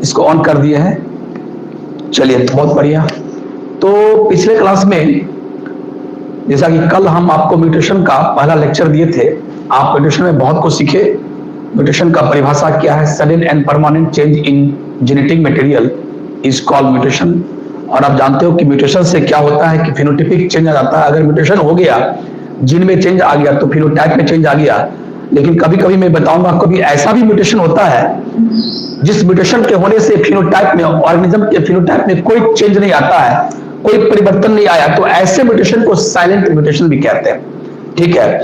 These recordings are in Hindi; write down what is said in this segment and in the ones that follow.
इसको ऑन कर दिए हैं। चलिए, तो बहुत बढ़िया। तो पिछले क्लास में जैसा कि कल हम आपको म्यूटेशन का पहला लेक्चर दिए थे, आप म्यूटेशन में बहुत कुछ सीखे। म्यूटेशन का परिभाषा क्या है? Sudden and permanent change in genetic material is called mutation. और आप जानते हो कि म्यूटेशन से क्या होता है कि फिनोटाइपिक चेंज आ जाता है। अगर म्यूटेशन हो गया, जीन में चेंज आ गया, तो फिनोटाइप में चेंज आ गया। लेकिन कभी कभी मैं बताऊंगा, कभी ऐसा भी म्यूटेशन होता है जिस म्यूटेशन के होने से फिनोटाइप में, ऑर्गेनिज्म के फिनोटाइप में कोई चेंज नहीं आता है, कोई परिवर्तन नहीं आया, तो ऐसे म्यूटेशन को साइलेंट म्यूटेशन भी कहते हैं। ठीक है,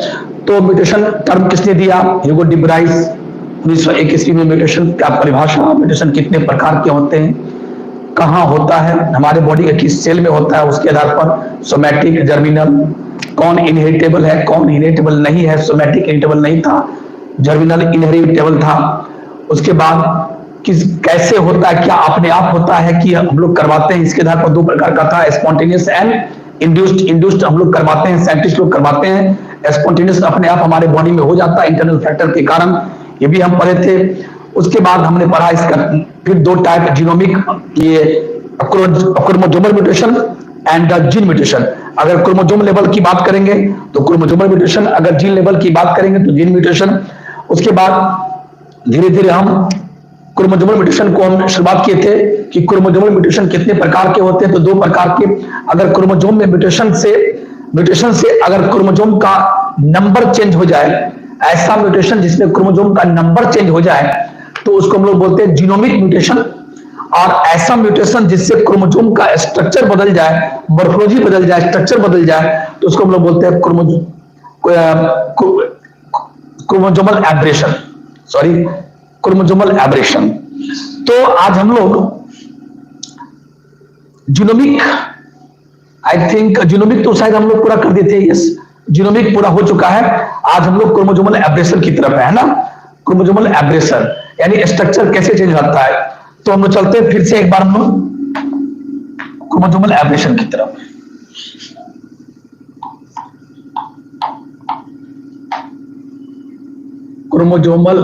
तो म्यूटेशन टर्म किसने दिया? ह्यूगो डी ब्राइस 1901 ईस्वी में। म्यूटेशन का परिभाषा, म्यूटेशन कितने प्रकार के होते हैं, कहाँ होता है, हमारे बॉडी के किस सेल में होता है, उसके आधार पर सोमैटिक, जर्मिनल, कौन इनहेरिटेबल है, कौन इनहेरिटेबल नहीं है। सोमैटिक इनहेरिटेबल नहीं था, जर्मिनल इनहेरिटेबल था। उसके बाद किस कैसे होता है, क्या अपने आप होता है कि हम लोग करवाते हैं, इसके आधार पर दो प्रकार का था, स्पॉन्टेनियस एंड इंड्यूस्ड। इंड्यूस्ड हम लोग करवाते हैं, साइंटिस्ट लोग करवाते हैं। स्पॉन्टेनियस अपने आप हमारे बॉडी में हो जाता है इंटरनल फैक्टर के कारण, ये भी हम पढ़े थे। उसके बाद हमने पढ़ा इसका फिर दो टाइप, जीनोमिक, ये chromosomal mutation and gene mutation. अगर क्रोमोसोम लेवल की बात करेंगे तो क्रोमोसोमल म्यूटेशन, अगर जीन लेवल की बात करेंगे तो जीन म्यूटेशन। उसके बाद धीरे धीरे हम क्रोमोसोमल म्यूटेशन को हम शुरुआत किए थे कि क्रोमोसोमल म्यूटेशन कितने प्रकार के होते हैं, तो दो प्रकार के। अगर क्रोमोसोम में म्यूटेशन से अगर क्रोमोसोम का नंबर चेंज हो जाए, ऐसा म्यूटेशन जिसमें क्रोमोसोम का नंबर चेंज हो जाए, तो उसको हम लोग बोलते हैं जीनोमिक म्यूटेशन। और ऐसा म्यूटेशन जिससे क्रोमोसोम का स्ट्रक्चर बदल जाए, मॉर्फोलॉजी बदल जाए, स्ट्रक्चर बदल जाए, तो उसको हम लोग बोलते हैं chromosomal aberration. Sorry, chromosomal aberration. तो आज हम लोग जीनोमिक, आई थिंक जीनोमिक तो शायद हम लोग पूरा कर देते हैं। यस, जीनोमिक पूरा हो चुका है। आज हम लोग क्रोमोसोमल एब्रेशन की तरफ है ना। क्रोमोसोमल एब्रेशन यानी स्ट्रक्चर कैसे चेंज होता है। तो हम लोग चलते हैं फिर से एक बार हम लोग क्रोमोसोमल एब्रेशन की तरफ। क्रोमोसोमल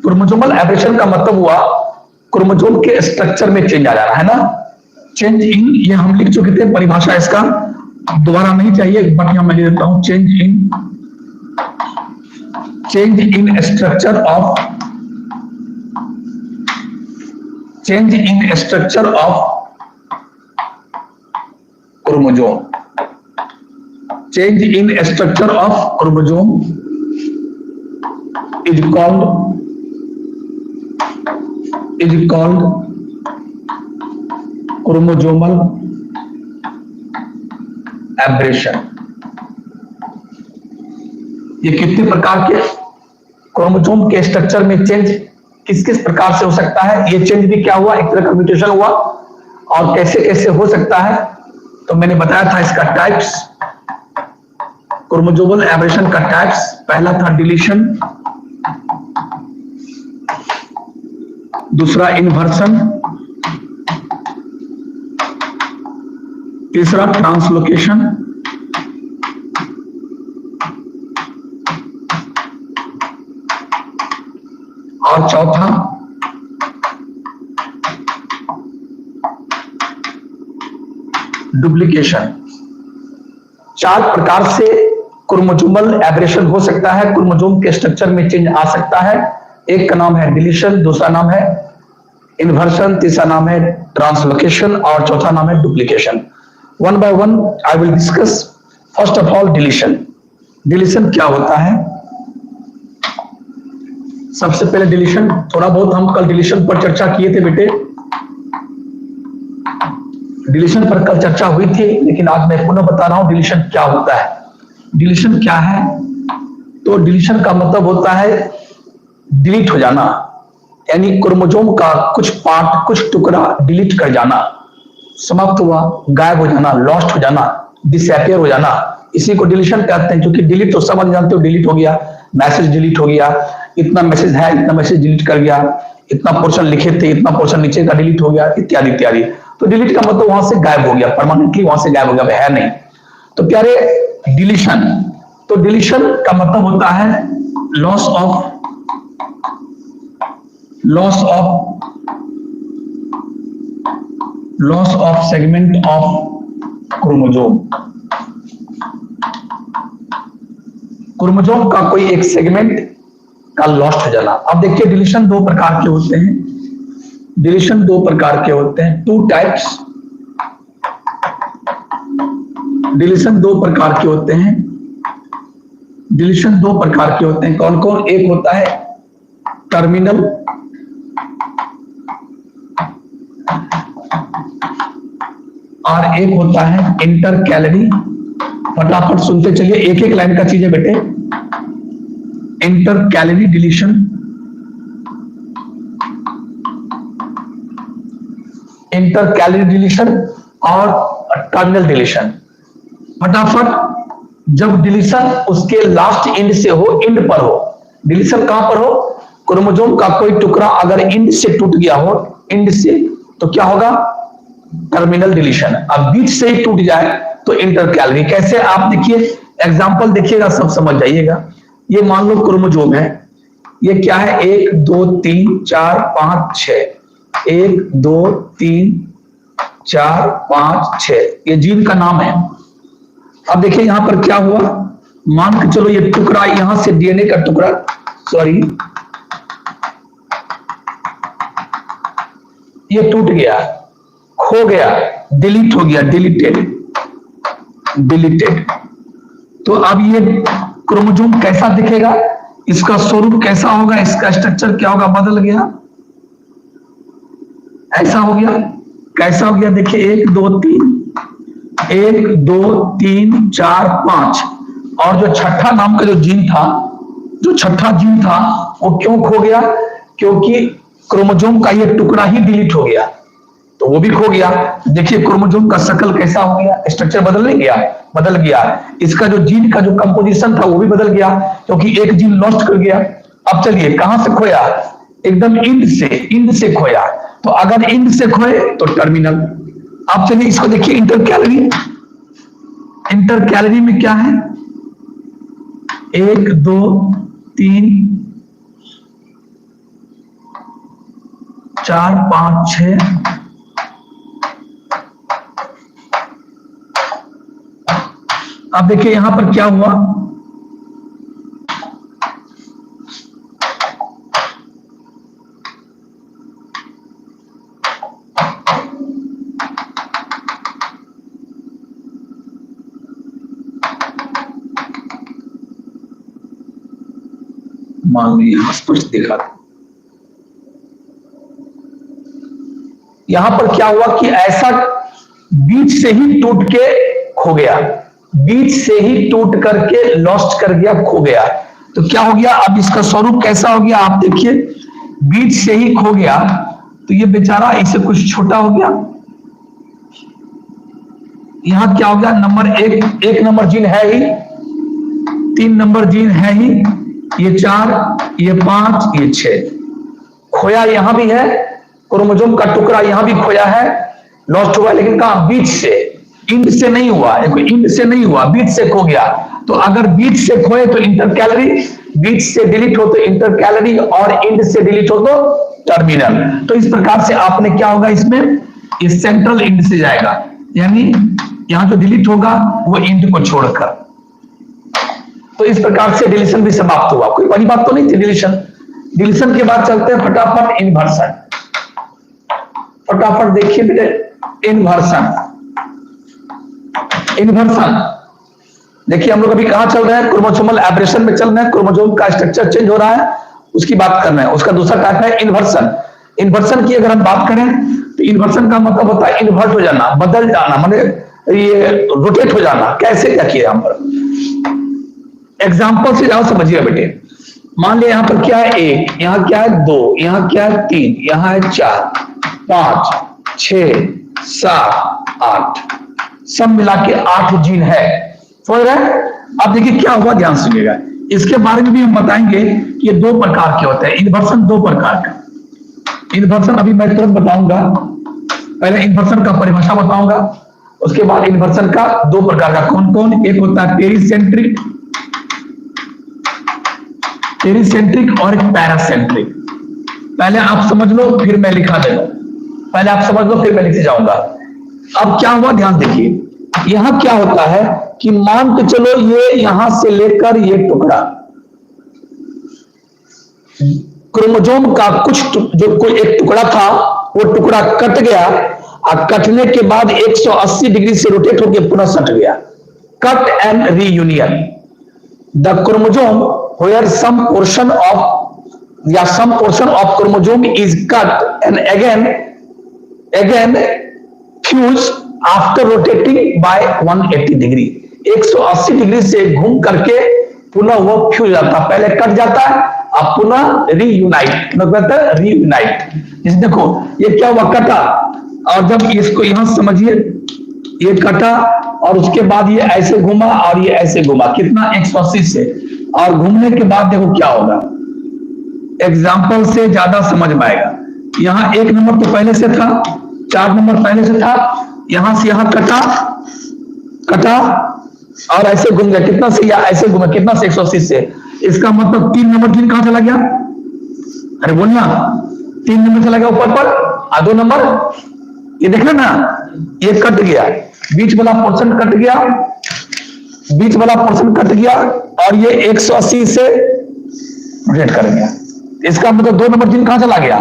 क्रोमोसोमल एब्रेशन का मतलब हुआ क्रोमोसोम के स्ट्रक्चर में चेंज आ जा रहा है ना। चेंज इन, ये हम लिख चुके थे परिभाषा इसका, दोबारा नहीं चाहिए, बट यहां मैं लिख देता हूं। Change in structure of chromosome. Change in structure of chromosome is called chromosomal aberration. ये कितने प्रकार के क्रोमोसोम के स्ट्रक्चर में चेंज किस किस प्रकार से हो सकता है, ये चेंज भी क्या हुआ, एक तरह का म्यूटेशन हुआ, और कैसे कैसे हो सकता है, तो मैंने बताया था इसका टाइप्स। क्रोमोसोमल एब्रेशन का टाइप्स, पहला था डिलीशन, दूसरा इन्वर्सन, तीसरा ट्रांसलोकेशन, और चौथा डुप्लीकेशन। चार प्रकार से क्रोमोसोमल एब्रेशन हो सकता है, क्रोमोसोम के स्ट्रक्चर में चेंज आ सकता है। एक का नाम है डिलीशन, दूसरा नाम है इन्वर्सन, तीसरा नाम है ट्रांसलोकेशन, और चौथा नाम है duplication. One by one I will discuss. First of all deletion. Deletion क्या होता है? सबसे पहले डिलीशन, थोड़ा बहुत हम कल डिलीशन पर चर्चा किए थे बेटे, डिलीशन पर कल चर्चा हुई थी, लेकिन आज मैं पुनः बता रहा हूं डिलीशन क्या होता है। डिलीशन क्या है? तो डिलीशन का मतलब होता है डिलीट हो जाना, यानी क्रोमोसोम का कुछ पार्ट, कुछ टुकड़ा डिलीट कर जाना, समाप्त हुआ, गायब हो जाना, लॉस्ट हो जाना, डिसअपियर हो जाना, इसी को डिलीशन कहते हैं। क्योंकि डिलीट तो सब जानते हो, डिलीट हो गया, मैसेज डिलीट हो गया, इतना मैसेज है, इतना मैसेज डिलीट कर गया, इतना पोर्शन लिखे थे, इतना पोर्शन नीचे का डिलीट हो गया, इत्यादि इत्यादि। तो डिलीट का मतलब वहां से गायब हो गया, परमानेंटली वहां से गायब हो गया, है नहीं। तो प्यारे डिलीशन, तो डिलीशन का मतलब होता है loss of segment of chromosome. Chromosome का कोई एक सेगमेंट का लॉस्ट हो जाना। अब देखिए डिलीशन दो प्रकार के होते हैं, डिलीशन दो प्रकार के होते हैं, टू टाइप्स। डिलीशन दो प्रकार के होते हैं, डिलीशन दो प्रकार के होते हैं। कौन कौन? एक होता है टर्मिनल, और एक होता है इंटर कैलरी। फटाफट सुनते चलिए, एक एक लाइन का चीज है बेटे। Inter calorie deletion, inter calorie deletion और टर्मिनल डिलीशन। फटाफट, जब डिलीशन उसके लास्ट एंड से हो, एंड पर हो, डिलीशन कहां पर हो? क्रोमोसोम का कोई टुकड़ा अगर एंड से टूट गया हो, एंड से, तो क्या होगा? Terminal deletion. अब बीच से ही टूट जाए तो इंटर कैलरी। कैसे? आप देखिए, एग्जांपल देखिएगा, सब समझ जाइएगा। ये मान लो क्रोमोसोम है, ये क्या है? 1 2 3 4 5 6, 1 2 3 4 5 6, ये जीन का नाम है। अब देखिए यहां पर क्या हुआ, मान के चलो ये टुकड़ा, यहां से डीएनए का टुकड़ा, सॉरी, ये टूट गया, खो गया, डिलीट हो गया, डिलीटेड। तो अब ये क्रोमोसोम कैसा दिखेगा? इसका स्वरूप कैसा होगा? इसका स्ट्रक्चर क्या होगा? बदल गया, ऐसा हो गया। कैसा हो गया? देखिए 1 2 3, 1 2 3 4 5, और जो छठा नाम का जो जीन था, जो छठा जीन था, वो क्यों खो गया? क्योंकि क्रोमोसोम का ये टुकड़ा ही डिलीट हो गया, तो वो भी खो गया। देखिए क्रोमोसोम का शक्ल कैसा हो गया, स्ट्रक्चर बदल नहीं गया? बदल गया। इसका जो जीन का जो कंपोजिशन था वो भी बदल गया, क्योंकि एक जीन लॉस्ट कर गया। अब चलिए, कहां से खोया? एकदम इंड से खोया। तो अगर इंड से खोए तो टर्मिनल। अब चलिए इसको देखिए, इंटर कैलरी में क्या है? 1 2 3 4 5 6, अब देखिए यहां पर क्या हुआ, मान लीजिए स्पष्ट दिखा, यहां पर क्या हुआ कि ऐसा बीच से ही टूट के खो गया, बीच से ही टूट करके लॉस्ट कर गया, खो गया। तो क्या हो गया? अब इसका स्वरूप कैसा हो गया? आप देखिए, बीच से ही खो गया, तो ये बेचारा इससे कुछ छोटा हो गया। यहां क्या हो गया? नंबर एक नंबर जीन है ही, 3 नंबर जीन है ही, ये 4, ये 5, ये 6, खोया यहां भी है, क्रोमोसोम का टुकड़ा यहां भी खोया है, लॉस्ट हुआ, लेकिन कहां? बीच से, इंड से नहीं हुआ, इंड से नहीं हुआ, बीच से खो गया। तो अगर बीच से खोए तो इंटर कैलरी, बीच से डिलीट हो तो इंटर कैलरी, और इंड से डिलीट हो तो टर्मिनल। तो इस प्रकार से आपने क्या होगा इसमें, इस सेंट्रल इंड से जाएगा, यानी यहां जो डिलीट होगा वो इंड को छोड़कर। तो इस प्रकार से डिलीशन भी समाप्त हुआ। कोई बड़ी बात तो नहीं थी डिलीशन के बाद चलते हैं फटाफट इन्वर्सन। फटाफट देखिए बेटे, इन्वर्सन देखिए, हम लोग अभी कहां चल रहे हैं? क्रोमोसोमल एब्रेशन में चल रहे हैं। क्रोमोसोम का स्ट्रक्चर चेंज हो रहा है, उसकी बात कर रहे हैं। उसका दूसरा टाइप है इन्वर्सन। इन्वर्सन की अगर हम बात करें तो इन्वर्सन का मतलब होता है इन्वर्ट हो जाना, बदल जाना, मतलब ये रोटेट हो जाना। कैसे? क्या किया यहां पर? एग्जाम्पल से जाओ, समझिए बेटे। मान लिया यहां पर क्या है? 1, यहां क्या है? 2, यहां क्या है? 3, यहां है 4 5 6 7 8, सब मिला के 8 जीन है। समझ रहे हैं? अब देखिए क्या हुआ, ध्यान सुनिएगा। इसके बारे में भी हम बताएंगे कि ये 2 प्रकार के होते हैं। इन्वर्सन 2 प्रकार का, इन्वर्सन अभी मैं तुरंत बताऊंगा। पहले इन्वर्सन का परिभाषा बताऊंगा, उसके बाद इन्वर्सन का दो प्रकार का कौन कौन, एक होता है पेरिसेंट्रिक और एक पैरासेंट्रिक। पहले आप समझ लो फिर मैं लिखा देगा, पहले आप समझ लो फिर मैं लिखते जाऊंगा। अब क्या हुआ ध्यान देखिए, यहां क्या होता है कि मान के चलो ये यहां से लेकर ये टुकड़ा क्रोमोसोम का कुछ जो कोई एक टुकड़ा था वो टुकड़ा कट गया और कटने के बाद 180 डिग्री से रोटेट होकर पुनः सट गया। Cut and reunion, the chromosome where some portion of chromosome is cut and again fuse after rotating by 180 degree. 180 degree से घूम करके पुनः वो फ्यूज जाता, पहले कट जाता है अब पुनः रीयूनाइट, जैसे देखो ये क्या हुआ, कटा, और जब इसको यहां समझिए ये कटा और उसके बाद ये ऐसे घुमा और ये ऐसे घुमा, कितना 180 से, और घूमने के बाद देखो क्या होगा, एग्जाम्पल से ज्यादा समझ में आएगा। यहां 1 नंबर तो पहले से था, 4 नंबर पहले से था, यहां से यहां कटा और ऐसे घूम गया, कितना से, या ऐसे घूमा कितना से, 180 से। इसका मतलब 3 नंबर 3 कहां चला गया, अरे बोलना, 3 नंबर चला गया ऊपर पर, और 2 नंबर ये देखना ना, ये कट गया, बीच वाला पोर्शन कट गया, और ये 180 से रोटेट कर गया। इसका मतलब 2 नंबर 3 कहां चला गया,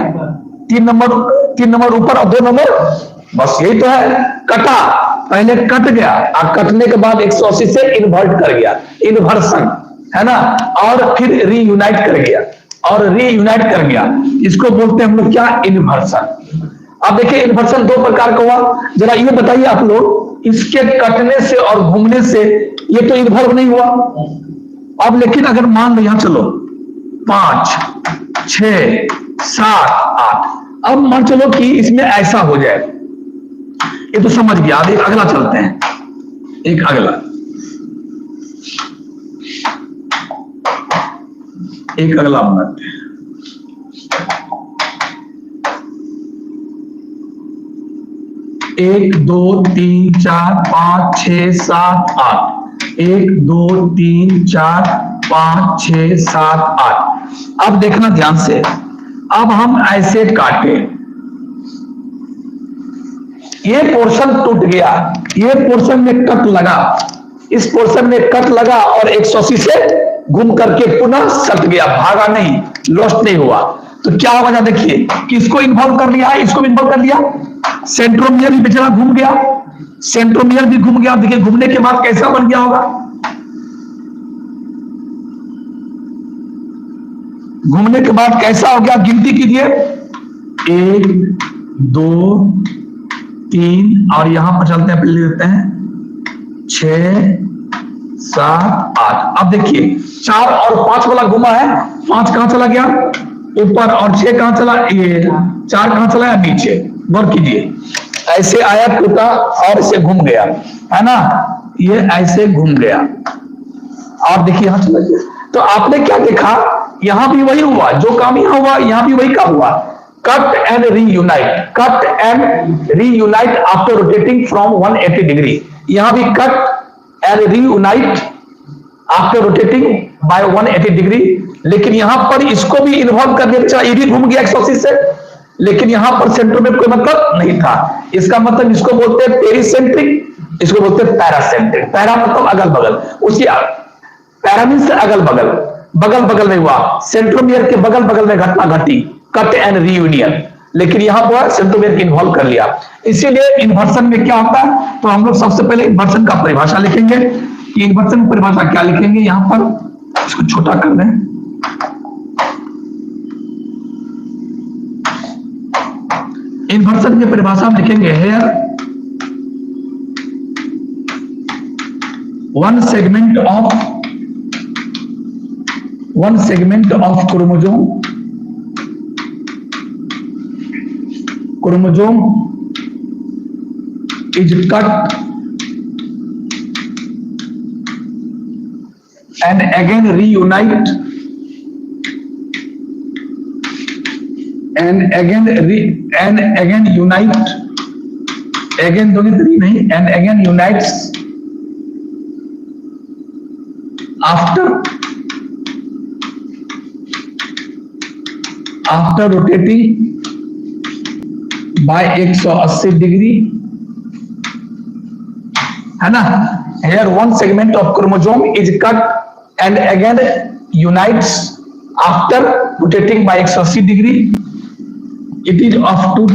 3 नंबर ऊपर और 2 नंबर, बस यही तो है, कटा, पहले कट गया और कटने के बाद 180 से इन्वर्ट कर गया, इन्वर्सन है ना, और फिर रीयूनाइट कर गया, इसको बोलते हैं हम लोग क्या, इन्वर्सन। अब देखिए इन्वर्सन 2 प्रकार का हुआ, जरा ये बताइए आप लोग, इसके कटने से और घूमने से ये तो इन्वर्ट नहीं हुआ। अब लेकिन अगर मान लो यहां चलो 5, 6, 7, 8, अब मान चलो कि इसमें ऐसा हो जाए, ये तो समझ गया, अब एक अगला चलते हैं, एक अगला बनाते हैं। 1 2 3 4 5 6 7 8, 1 2 3 4 5 6 7 8। अब देखना ध्यान से, अब हम ऐसे काटे, ये पोर्शन टूट गया, ये पोर्शन में कट लगा, इस पोर्शन में कट लगा और 180 से घूम करके पुनः सट गया, भागा नहीं, लॉस्ट नहीं हुआ। तो क्या होगा, देखिए कि इसको इन्वॉल्व कर लिया, इसको इन्वॉल्व कर लिया, सेंट्रोमियर भी बेचारा घूम गया, सेंट्रोमियर भी घूम गया। देखिए घूमने के बाद कैसा बन गया होगा, घूमने के बाद कैसा हो गया, गिनती कीजिए, 1 2 3 और यहां पर चलते हैं, पहले लेते हैं 6 7 8। अब देखिए 4 और 5 वाला घुमा है, 5 कहां चला गया ऊपर, और 6 कहां चला, ये 4 कहां चला है नीचे, गौर कीजिए, ऐसे आया टूटा और इसे घूम गया, है ना, ये ऐसे घूम गया और देखिए यहां चला गया। तो आपने क्या देखा, यहां भी वही हुआ, जो काम यहां हुआ यहां भी वही काम हुआ, cut and reunite after rotating from 180 degree. यहां भी cut and reunite after rotating by 180 degree, लेकिन यहां पर इसको भी इन्वॉल्व कर दिया, ये भी घूम गया 180 से, लेकिन यहां पर सेंटर में कोई मतलब नहीं था। इसका मतलब इसको बोलते हैं पेरिसेंट्रिक, इसको बोलते हैं पैरासेंट्रिक। पैरा मतलब अगल बगल, उसकी पैरा मींस अगल बगल में हुआ, सेंट्रोमियर के बगल बगल में घटना घटी, कट एंड रीयूनियन, लेकिन यहां पर सेंट्रोमियर को इन्वॉल्व कर लिया। इसीलिए इन्वर्सन में क्या होता है, तो हम लोग सबसे पहले इन्वर्सन का परिभाषा लिखेंगे। इन्वर्सन परिभाषा क्या लिखेंगे, यहां पर इसको छोटा कर दें, इन्वर्सन की परिभाषा में लिखेंगे, here one segment of chromosome is cut and again reunite and again unite again 2 3 नहीं, and again unites after rotating by 180 degree, है ना। Here one segment of chromosome is cut and again unites after rotating by 180 degree. It is of two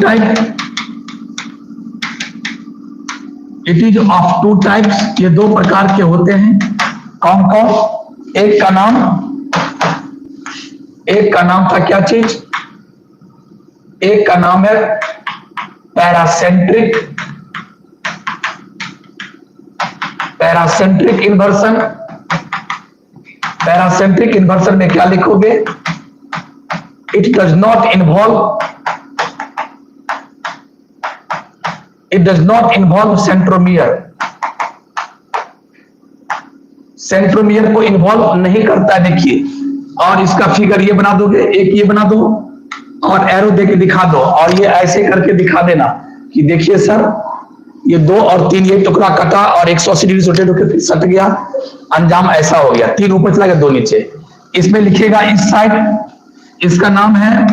types. ये दो प्रकार के होते हैं। कौन कौन? एक का नाम था क्या चीज? एक का नाम है पैरासेंट्रिक इन्वर्सन। पैरासेंट्रिक इन्वर्सन में क्या लिखोगे? It does not involve centromere. Centromere को इन्वॉल्व नहीं करता है। देखिए, और इसका फिगर ये बना दोगे, एक ये बना दो और एरो देके दिखा दो, और ये ऐसे करके दिखा देना कि देखिए सर, ये 2 और 3 ये टुकड़ा कटा और 180 डिग्री रोटेट होकर फिर सट गया, अंजाम ऐसा हो गया। 3 ऊपर चला गया, 2 नीचे। इसमें लिखेगा इस साइड, इसका नाम है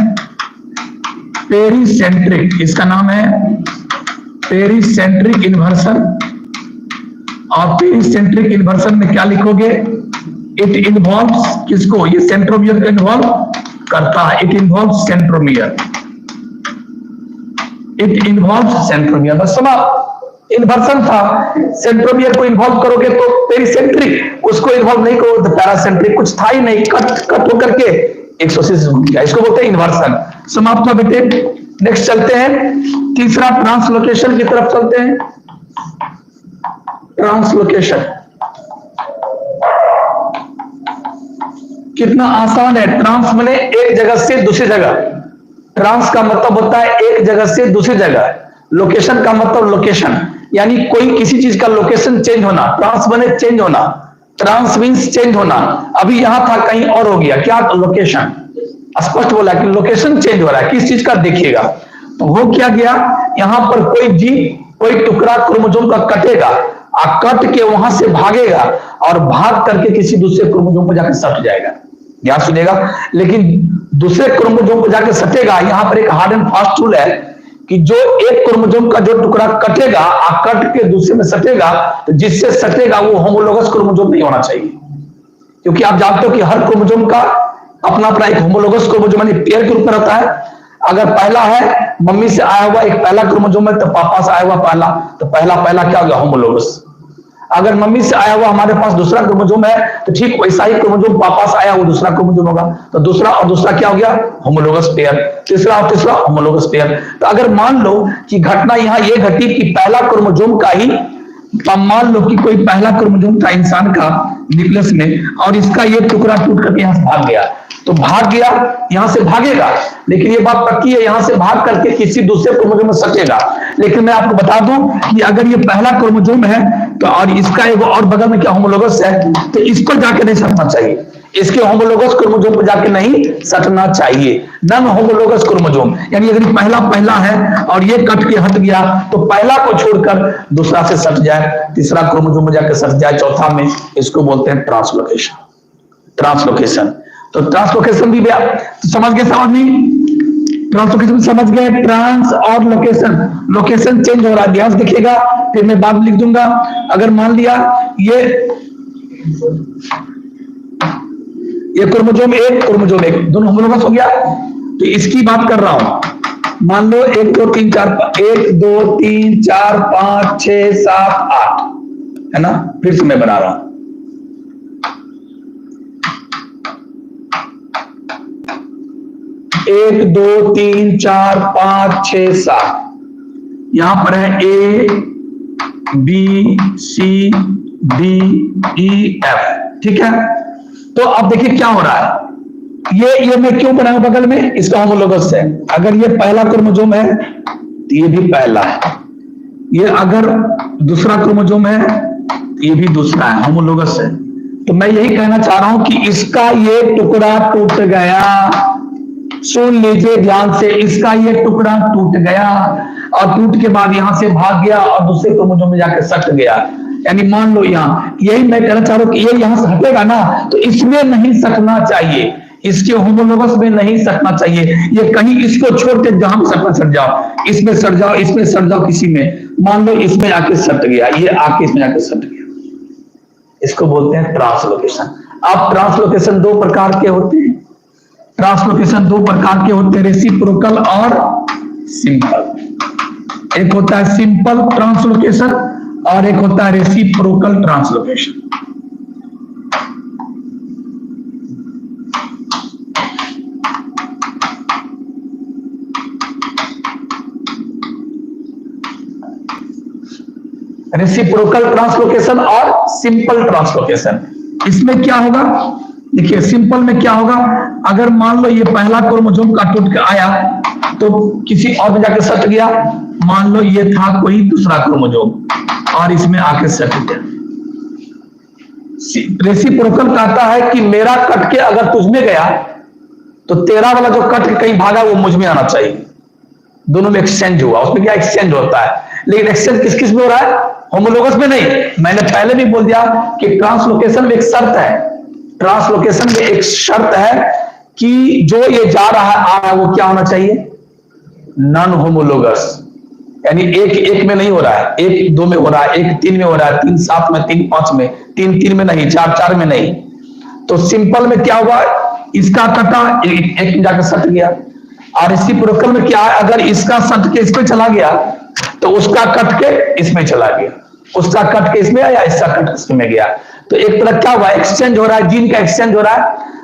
पेरीसेंट्रिक। इसका नाम है पेरीसेंट्रिक इन्वर्सन। और पेरीसेंट्रिक इन्वर्सन में क्या लिखोगे? इट इन्वॉल्व्स किसको? ये सेंट्रोमियर को इन्वॉल्व करता है। It involves centromere. बस सुना, इन्वर्सन था, सेंट्रोमियर को इन्वॉल्व करोगे तो पेरीसेंट्रिक, उसको इन्वॉल्व नहीं करो तो पैरासेंट्रिक। कुछ था ही नहीं, कट होकर के 180 से घूम गया। इसको बोलते हैं इन्वर्सन। समाप्त हुआ बेटे। नेक्स्ट चलते हैं, तीसरा ट्रांसलोकेशन की तरफ चलते हैं। ट्रांसलोकेशन कितना आसान है। ट्रांस माने एक जगह से दूसरी जगह। ट्रांस का मतलब होता है एक जगह से दूसरी जगह। लोकेशन का मतलब लोकेशन, यानी कोई किसी चीज का लोकेशन चेंज होना। ट्रांस माने चेंज होना, ट्रांस मीन्स चेंज होना। अभी यहां था, कहीं और हो गया, क्या? लोकेशन। स्पष्ट बोला कि लोकेशन चेंज हो रहा है। किस चीज का? देखिएगा तो हो क्या गया, यहां पर कोई टुकड़ा क्रोमोसोम का कटेगा और कट के वहां से भागेगा और भाग करके किसी दूसरे क्रोमोसोम पर जाकर सट जाएगा। ध्यान सुनिएगा, लेकिन दूसरे क्रोमोसोम पर जाकर सटेगा। यहां पर एक हार्ड एंड फास्ट रूल है कि जो एक क्रोमोसोम का जो टुकड़ा कटेगा और कट के दूसरे में सटेगा, तो जिससे सटेगा वो होमोलोगस क्रोमोसोम नहीं होना चाहिए। क्योंकि आप जानते हो कि हर क्रोमोसोम का अपना अपना एक होमोलोगस क्रोमोसोम यानी पेयर के रूप में रहता है। अगर पहला है, मम्मी से आया हुआ एक पहला क्रोमोसोम है, तो पापा से आया हुआ पहला, तो पहला क्या हो गया? होमोलोगस। अगर मम्मी से आया हुआ हमारे पास दूसरा क्रोमोसोम है, तो ठीक वैसा ही क्रोमोसोम पापा से आया वो दूसरा क्रोमोसोम होगा, तो दूसरा और दूसरा क्या हो गया? Homologous pair. तीसरा और तीसरा होमोलोगस पेयर। तो अगर मान लो कि घटना यहां ये घटी कि पहला क्रोमोसोम का ही, मान लो कि कोई पहला क्रोमोसोम था इंसान का न्यूक्लियस में, और इसका ये टुकड़ा टूट करके यहां से भाग गया, तो भाग गया, यहां से भागेगा, लेकिन ये बात पक्की है, यहां से भाग करके किसी दूसरे क्रोमोसोम में सटेगा। लेकिन मैं आपको बता दूं कि अगर ये पहला क्रोमोसोम है तो, और इसका एक और बगल में क्या होमोलोगस है, तो इसको जाके नहीं सटना चाहिए। इसके होमोलोगस क्रोमोसोम पर जाके नहीं सटना चाहिए। नन होमोलोगस क्रोमोसोम, यानी अगर पहला है और ये कट के हट गया, तो पहला को छोड़कर दूसरा से सट जाए, तीसरा क्रोमोसोम में जाकर सट जाए, चौथा में, इसको बोलते हैं ट्रांसलोकेशन। तो ट्रांसलोकेशन भी तो समझ गए? ट्रांसलोकेशन समझ गए। ट्रांस और लोकेशन चेंज हो रहा है, ध्यान से देखिएगा, फिर मैं बाद लिख दूंगा। अगर मान लिया ये क्रोमोसोम एक दोनों होमोलोगस हो गया, तो इसकी बात कर रहा हूं। मान लो 1 2 3 4 5 6 7 8 है ना। फिर से मैं बना रहा हूं, 1 2 3 4 5 6 7। यहां पर है A B C D E F, ठीक है। तो अब देखिए क्या हो रहा है, ये मैं क्यों बनाया बगल में? इसका होमोलोगस है। अगर ये पहला क्रोमोसोम है तो ये भी पहला है, ये अगर दूसरा क्रोमोसोम है तो ये भी दूसरा है, होमोलोगस है। तो मैं यही कहना चाह रहा हूं कि इसका ये टुकड़ा टूट गया, सुन लीजिए ध्यान से, इसका ये टुकड़ा टूट गया और टूट के बाद यहां से भाग गया और दूसरे क्रोमोसोम में जाकर सट गया। यानी मान लो यहाँ, यही मैं कहना चाह रहा हूं कि ये यहां से हटेगा ना, तो इसमें नहीं सटना चाहिए, इसके होमोलोगस में नहीं सटना चाहिए। ये कहीं इसको छोड़ के जहां सटना सट जाओ, इसमें सट जाओ, इसमें सट जाओ, किसी में, मान लो इसमें आके सट गया, ये आके इसमें आके सट गया, इसको बोलते हैं ट्रांसलोकेशन। अब ट्रांसलोकेशन दो प्रकार के होते हैं, ट्रांसलोकेशन दो प्रकार के होते हैं, रेसिप्रोकल और सिंपल। एक होता है सिंपल ट्रांसलोकेशन और एक होता है रेसिप्रोकल ट्रांसलोकेशन। रेसिप्रोकल ट्रांसलोकेशन और सिंपल ट्रांसलोकेशन, इसमें क्या होगा, देखिए सिंपल में क्या होगा, अगर मान लो ये पहला क्रोमोसोम का टूट के आया तो किसी और में जाकर सट गया, मान लो ये था कोई दूसरा क्रोमोसोम और इसमें आके सट गया। रेसिप्रोकल कहता है कि मेरा कट के अगर तुझमें गया तो तेरा वाला जो कट के कहीं भागा वो मुझ में आना चाहिए, दोनों में एक्सचेंज हुआ। उसमें क्या एक्सचेंज होता है, लेकिन एक्सचेंज किस किस में हो रहा है, होमोलोगस में नहीं। मैंने पहले भी बोल दिया कि ट्रांसलोकेशन में एक शर्त है, ट्रांसलोकेशन में एक शर्त है कि जो ये जा रहा है आ रहा है वो क्या होना चाहिए, नॉन होमोलोगस, यानी एक एक में नहीं हो रहा है, एक दो में हो रहा है, एक तीन में हो रहा है, तीन सात में, तीन पांच में, तीन तीन में नहीं, चार चार में नहीं। तो सिंपल में क्या हुआ, इसका कटा एक में जाकर सट गया, और रेसिप्रोकल में क्या है, अगर इसका सट के इसमें चला गया तो उसका कट के इसमें चला गया, उसका कट के इसमें आया, इसका कट इसमें गया। तो एक तरह क्या हुआ, एक्सचेंज हो रहा है, जीन का एक्सचेंज हो रहा है।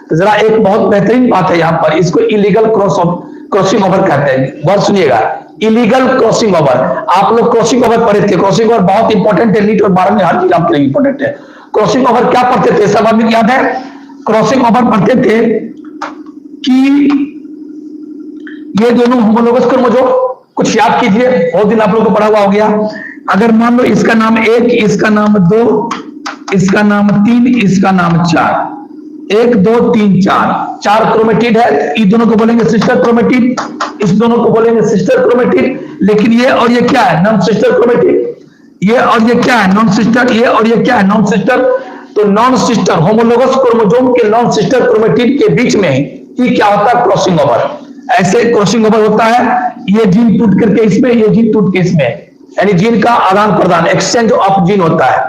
तो जरा एक बहुत बेहतरीन बात है यहाँ पर, इसको इलीगल क्रॉसिंग ओवर कहते हैं, बहुत सुनिएगा, इलीगल क्रॉसिंग ओवर। आप लोग क्रॉसिंग ओवर पढ़े थे, क्रॉसिंग ओवर बहुत इंपॉर्टेंट है, नीट और 12 में हर चीज आपके लिए इंपॉर्टेंट है। क्रॉसिंग ओवर क्या पढ़ते थे, सब आदमी याद है, क्रॉसिंग ओवर पढ़ते थे कि ये दोनों होमोलोगस क्रोमोसोम, कुछ याद कीजिए, बहुत दिन आप लोगों को पढ़ा हुआ हो गया। अगर मान लो इसका नाम 1, इसका नाम 2, इसका नाम 3, इसका नाम 4, 1 2 3 4, 4 क्रोमेटिड है, इन दोनों को बोलेंगे सिस्टर क्रोमेटिड, इस दोनों को बोलेंगे सिस्टर क्रोमेटिड। लेकिन ये और ये क्या है, नॉन सिस्टर क्रोमेटिड, ये और ये क्या है, नॉन सिस्टर, ये और ये क्या है, नॉन सिस्टर। तो नॉन सिस्टर होमोलोगस क्रोमोसोम के नॉन सिस्टर क्रोमेटिड के बीच में ही क्या होता है, क्रॉसिंग ओवर। ऐसे क्रॉसिंग ओवर होता है, ये जीन टूट करके इसमें, ये जीन टूट के इसमें, यानी जीन का आदान प्रदान, एक्सचेंज ऑफ जीन होता है।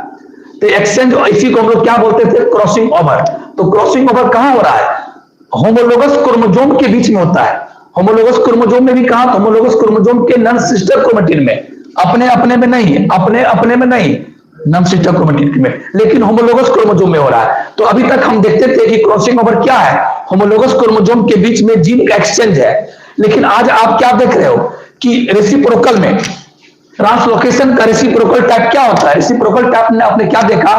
तो एक्सचेंज, इसी को हम लोग क्या बोलते थे, क्रॉसिंग ओवर। तो क्रॉसिंग ओवर कहां हो रहा है, होमोलोगस क्रोमोसोम के बीच में होता है। होमोलोगस क्रोमोसोम में भी कहां, होमोलोगस क्रोमोसोम के नॉन सिस्टर क्रोमेटिड में, अपने अपने में नहीं, अपने अपने में नहीं, नॉन सिस्टर क्रोमेटिड में, लेकिन होमोलोगस क्रोमोसोम में हो रहा है। तो अभी तक हम देखते थे कि क्रॉसिंग ओवर क्या है, होमोलोगस क्रोमोसोम के बीच में जीन का एक्सचेंज है। लेकिन आज आप क्या देख रहे हो कि रेसिप्रोकल में, ट्रांसलोकेशन का रेसिप्रोकल टाइप क्या होता है, रेसिप्रोकल टाइप में आपने क्या देखा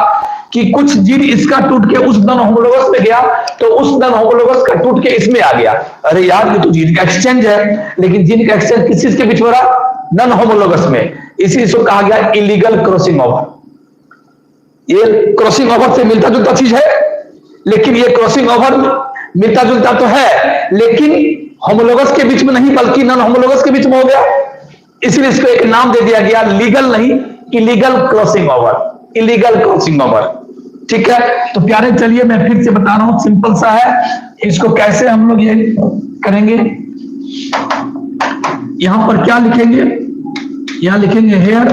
कि कुछ जीन इसका टूट के उस नॉन होमोलोगस में गया, तो उस नॉन होमोलोगस का टूट के इसमें आ गया। अरे यार ये तो जीन का एक्सचेंज है, लेकिन जीन का एक्सचेंज किस चीज के बीच हो रहा है, नॉन होमोलोगस में, इसी को कहा गया इलीगल क्रॉसिंग ओवर। ये क्रॉसिंग ओवर से मिलता जुलता चीज है, लेकिन ये क्रॉसिंग ओवर मिलता जुलता तो है, लेकिन होमोलोगस के बीच में नहीं बल्कि नॉन होमोलोगस के बीच में हो गया, इसलिए इसको एक नाम दे दिया गया, लीगल नहीं, illegal crossing over, illegal crossing over. ठीक है, तो प्यारे चलिए मैं फिर से बता रहा हूं, सिंपल सा है, इसको कैसे हम लोग ये करेंगे। यहां पर क्या लिखेंगे, यहां लिखेंगे here,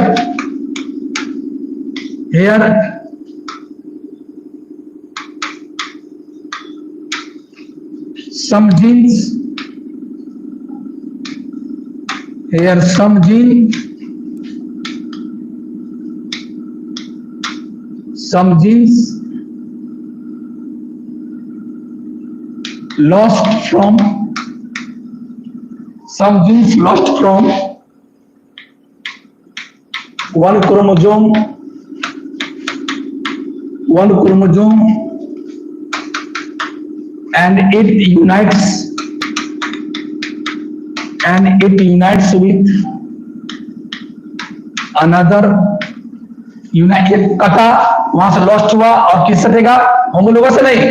here some genes, here some genes lost from, some genes lost from one chromosome and it unites with another United, कटा वहां से लॉस्ट हुआ और किस सटेगा, होमोलोगस से नहीं,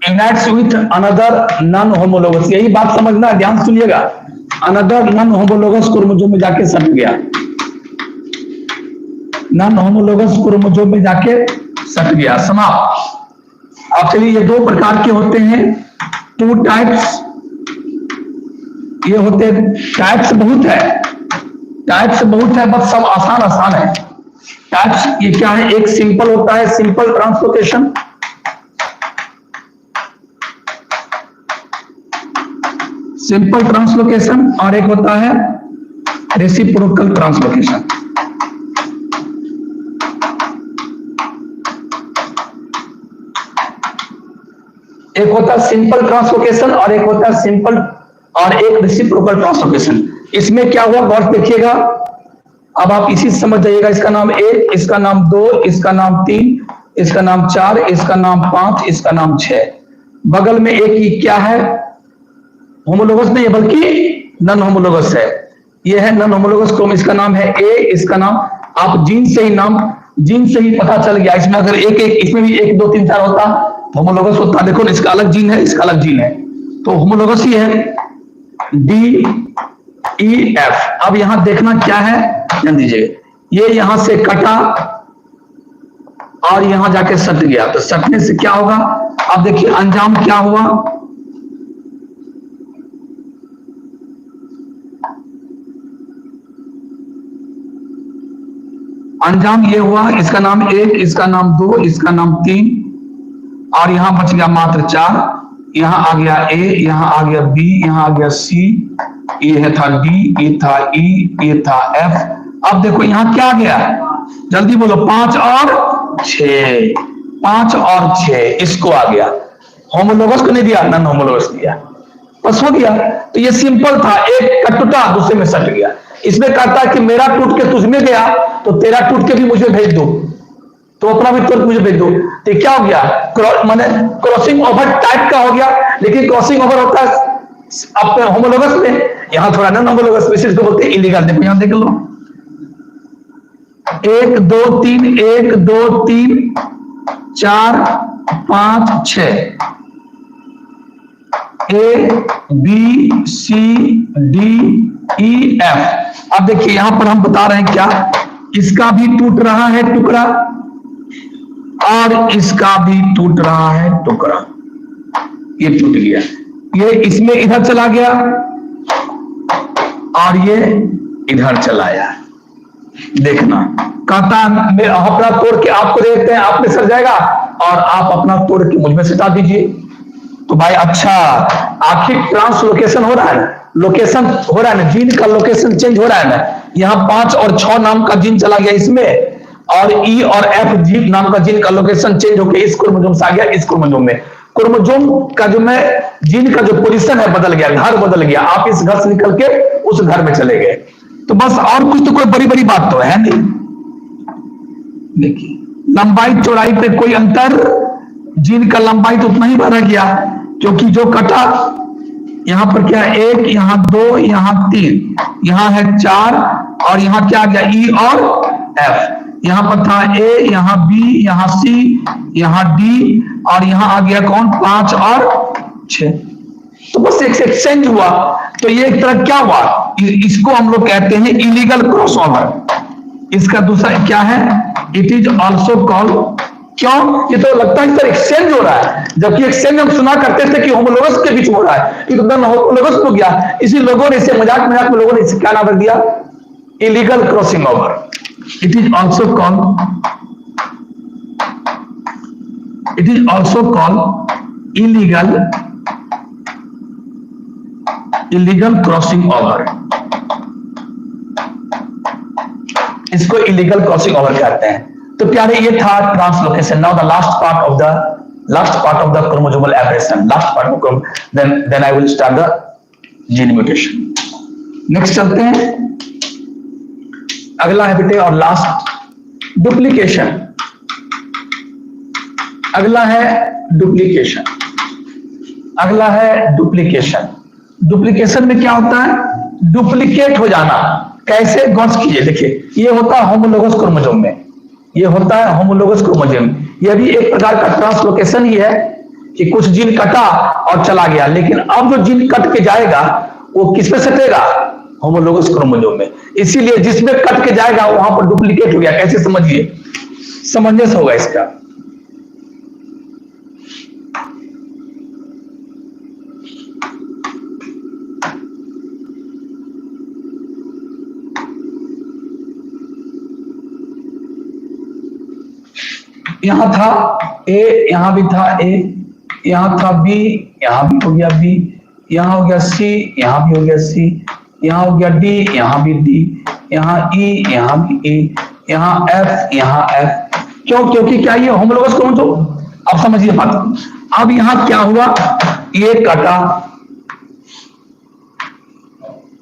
unites with another non homologous. यही बात समझना, ध्यान सुनिएगा, अनदर नॉन होमोलोगस क्रोमोसोम में जाके सट गया, नॉन होमोलोगस क्रोमोसोम में जाके सट गया, समाप्त। अब चलिए, ये दो प्रकार के होते हैं, टू टाइप्स, ये होते हैं, टाइप्स बहुत है, टाइप्स बहुत है, बस सब आसान आसान है। टाइप्स ये क्या है, एक सिंपल होता है, सिंपल ट्रांसलोकेशन, सिंपल ट्रांसलोकेशन, और एक होता है रेसिप्रोकल ट्रांसलोकेशन। एक होता है सिंपल ट्रांसलोकेशन और एक होता है सिंपल और एक रेसिप्रोकल ट्रांसलोकेशन। इसमें क्या हुआ, गौर से देखिएगा, अब आप इसी से समझ जाइएगा। इसका नाम 1, इसका नाम 2, इसका नाम 3, इसका नाम 4, इसका नाम 5, इसका नाम 6। बगल में एक ही क्या है, होमोलोगस नहीं है बल्कि नॉन होमोलोगस है। ये है नॉन होमोलोगस क्रोम, इसका नाम है ए, इसका नाम आप जीन से ही नाम, जीन से ही पता चल गया। इसमें अगर एक एक, इसमें भी 1 2 3 4 होता, होमोलोगस होता। देखो इसका अलग जीन है, इसका अलग जीन है, तो होमोलोगस ही है, डी ई एफ। अब यहां देखना क्या है, ध्यान दीजिए, ये यहां से कटा और यहां जाके सट गया, तो सटने से क्या होगा, अब देखिए अंजाम क्या हुआ, अंजाम ये हुआ, इसका नाम 1, इसका नाम 2, इसका नाम 3, और यहां बच गया मात्र 4। यहां आ गया ए, यहां आ गया बी, यहां आ गया सी, ये था डी, ये था ई, ये था एफ। अब देखो यहां क्या आ गया, जल्दी बोलो, 5 और 6, 5 और 6 इसको आ गया। होमोलोगस को नहीं दिया, नॉन होमोलोगस दिया, बस हो गया। तो ये सिंपल था, एक का टूटा दूसरे में सट गया। इसमें कहता है कि मेरा टूट के तुझ में गया, तो तेरा टूट के भी मुझे भेज दो, तो अपना भी तुरंत मुझे भेज दो। तो क्या हो गया, माने क्रॉसिंग ओवर टाइप का हो गया, लेकिन क्रॉसिंग ओवर होता है अपने होमोलोगस में, यहां थोड़ा नॉन होमोलोगस में, इसको बोलते हैं इलीगल। देखो यहां देख लो, 1 2 3, 1 2 3 4 5 6, A B C D E F. अब देखिए यहां पर हम बता रहे हैं क्या, इसका भी टूट रहा है टुकड़ा और इसका भी टूट रहा है टुकड़ा, ये टूट गया, ये इसमें इधर चला गया और ये इधर चला आया। देखना, कहता मैं अपना तोड़ के आपको देखते हैं, आप में सर जाएगा और आप अपना तोड़ के मुझ में सटा दीजिए। तो भाई अच्छा, आखिर ट्रांसलोकेशन हो रहा है, लोकेशन हो रहा है ना, जीन का लोकेशन चेंज हो रहा है ना। यहाँ 5 और 6 नाम का जीन चला गया इसमें, और ई और एफ जी नाम का जीन का लोकेशन चेंज होकर इस क्रोमोसोम से आ गया इस क्रोमोसोम में। क्रोमोसोम का जो मैं जीन का जो पोजीशन है बदल गया, घर बदल गया, आप इस घर से निकल के उस घर में चले गए। तो बस, और कुछ तो कोई बड़ी बड़ी बात तो है नहीं। देखिए लंबाई चौड़ाई पे कोई अंतर, जीन का लंबाई तो उतना ही बढ़ गया, क्योंकि जो कटा यहां पर क्या, 1 यहां 2 यहां 3, यहां है 4, और यहां क्या आ गया, ई और एफ। यहां पर था ए, यहां बी, यहां सी, यहां डी, और यहां आ गया कौन, 5 और 6। तो बस एक एक्सचेंज हुआ। तो ये एक तरह क्या हुआ, इसको हम लोग कहते हैं इलीगल क्रॉसओवर। इसका दूसरा क्या है, इट इज ऑल्सो कॉल्ड, क्यों, ये तो लगता है सर एक्सचेंज हो रहा है, जबकि एक्सचेंज हम सुना करते थे कि होमोलोगस के बीच हो रहा है, ये तो होमोलोगस हो गया। इसी लोगों ने इसे मजाक मजाक में लोगों ने इसे क्या नाम रख दिया, illegal crossing over. It is also called, it is also called illegal, illegal crossing over. इसको इलीगल क्रॉसिंग ओवर कहते हैं। तो प्यारे ये था translocation. Now the last part of the chromosomal aberration, last part of, then I will start the gene mutation. Next चलते हैं, अगला है बेटे और लास्ट, डुप्लीकेशन। अगला है डुप्लीकेशन, अगला है डुप्लीकेशन। डुप्लीकेशन में क्या होता है, डुप्लीकेट हो जाना। कैसे, गौर कीजिए, देखिए ये होता है होमोलोगस क्रोमोसोम में, ये होता है होमोलोगस क्रोमोसोम। यह भी एक प्रकार का ट्रांसलोकेशन ही है कि कुछ जीन कटा और चला गया, लेकिन अब जो जीन कट के जाएगा वो किस पे सटेगा? होमोलोगस क्रोमोसोम में। इसीलिए जिसमें कट के जाएगा वहां पर डुप्लीकेट हो गया। कैसे समझिए, समझने से होगा इसका। यहां था ए, यहां भी था ए, यहां था बी, यहां भी हो गया बी, यहां हो गया सी, यहां भी हो गया सी, यहां हो गया डी, यहां भी डी, यहां ई, यहां भी ई, यहां एफ, यहां एफ। क्यों? क्योंकि क्या ये होमोलोगस क्रोमोसोम। अब समझिए बात। अब यहां क्या हुआ, ये कटा,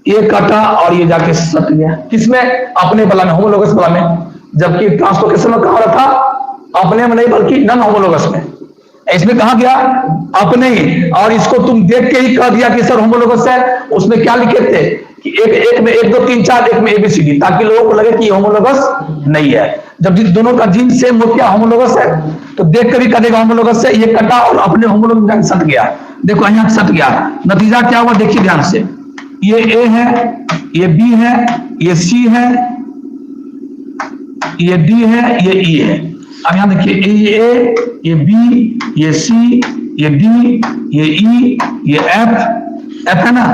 ये कटा और ये जाके सट गया किसमें? अपने बला में, होमोलोगस बला में। जबकि ट्रांसलोकेशन में कहां रहा था? अपने में नहीं बल्कि नॉन होमोलोगस में। इसमें कहा गया अपने ही, और इसको तुम देख के ही कह दिया कि सर होमोलोगस है। उसमें क्या लिखे थे कि एक में 1 2 3 4, एक में एबीसीडी, ताकि लोगों को लगे कि होमोलोगस नहीं है। जब दोनों का जीन सेम हो गया, होमोलोगस है, तो देख कर भी कहेगा होमोलोगस है। ये कटा और अपने होमोलोगस में सट गया। देखो यहां सट गया, नतीजा क्या हुआ देखिए ध्यान से। ये ए है, ये बी है, ये सी है, ये डी है, ये ई है। अब यहां देखिए ए, ये बी, ये सी, ये डी, ये ई, ये एफ है ना,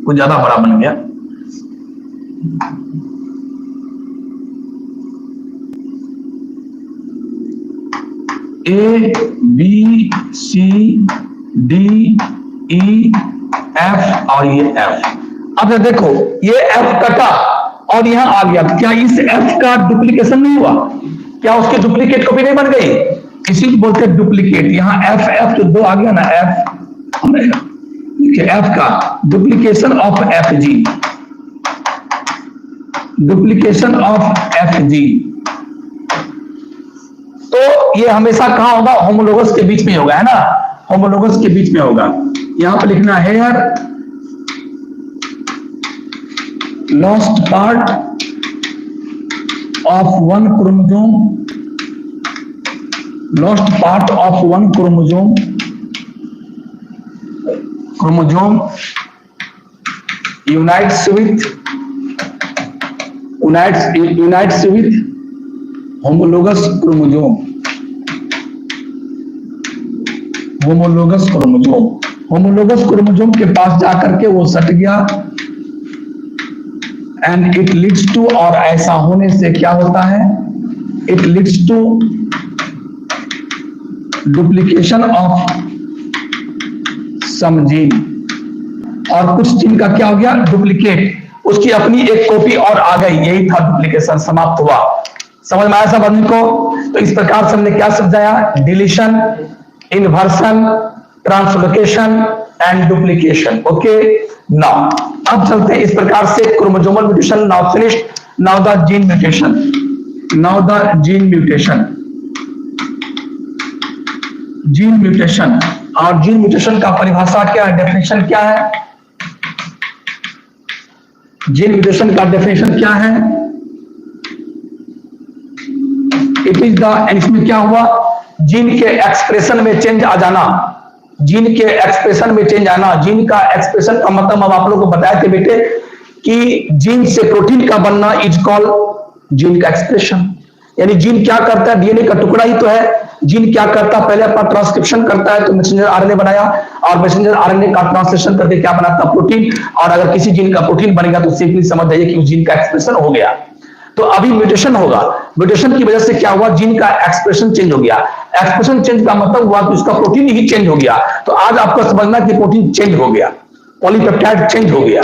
कुछ ज्यादा बड़ा बन गया। A B C D E F और ये एफ। अब देखो ये एफ कटा और यहां आ गया, क्या इस एफ का डुप्लीकेशन नहीं हुआ? क्या उसकी डुप्लीकेट कॉपी नहीं बन गई? इसी को बोलते हैं डुप्लीकेट। यहां एफ एफ जो दो आ गया ना, एफ देखिए, एफ का duplication of F G, duplication of F G. तो ये हमेशा कहां होगा? होमोलोगस के बीच में होगा, है ना, होमोलोगस के बीच में होगा। यहां पर लिखना है here lost part of one chromosome, lost part of one chromosome, chromosome unites with homologous chromosome, homologous chromosome, homologous chromosome के पास जाकर के वो सट गया। एंड इट लीड्स टू, और ऐसा होने से क्या होता है? It leads to duplication of some gene, और कुछ जीन का क्या हो गया? डुप्लीकेट, उसकी अपनी एक कॉपी और आ गई। यही था डुप्लीकेशन, समाप्त हुआ। समझ में आया सब आदमी को? तो इस प्रकार से हमने क्या समझाया? Deletion, inversion, translocation and duplication. Okay, now अब चलते हैं इस प्रकार से chromosomal mutation now finished. Now the gene mutation, now the gene mutation, gene mutation. और जीन म्यूटेशन का परिभाषा क्या है, डेफिनेशन क्या है? जीन म्यूटेशन का डेफिनेशन क्या है? इट इज द, इसमें क्या हुआ? जीन के एक्सप्रेशन में चेंज आ जाना, जीन के एक्सप्रेशन में चेंज आना। जीन का एक्सप्रेशन का मतलब अब आप लोगों को बताए थे बेटे कि जीन से प्रोटीन का बनना इज कॉल्ड जीन का एक्सप्रेशन। यानी जीन क्या करता है? डीएनए का टुकड़ा ही तो है। जीन क्या करता है? पहले अपना ट्रांसक्रिप्शन करता है, तो मैसेंजर आरएनए बनाया, और मैसेंजर आरएनए का ट्रांसलेशन करके क्या बनाता? प्रोटीन। और अगर किसी जीन का प्रोटीन बनेगा तो सिंपली समझ जाइए कि उस जीन का एक्सप्रेशन हो गया। तो अभी म्यूटेशन होगा, म्यूटेशन की वजह से क्या हुआ? जीन का एक्सप्रेशन चेंज हो गया। एक्सप्रेशन चेंज का मतलब हुआ कि उसका प्रोटीन ही चेंज हो गया। तो आज आपको समझना कि प्रोटीन चेंज हो गया, पॉलीपेप्टाइड चेंज हो गया।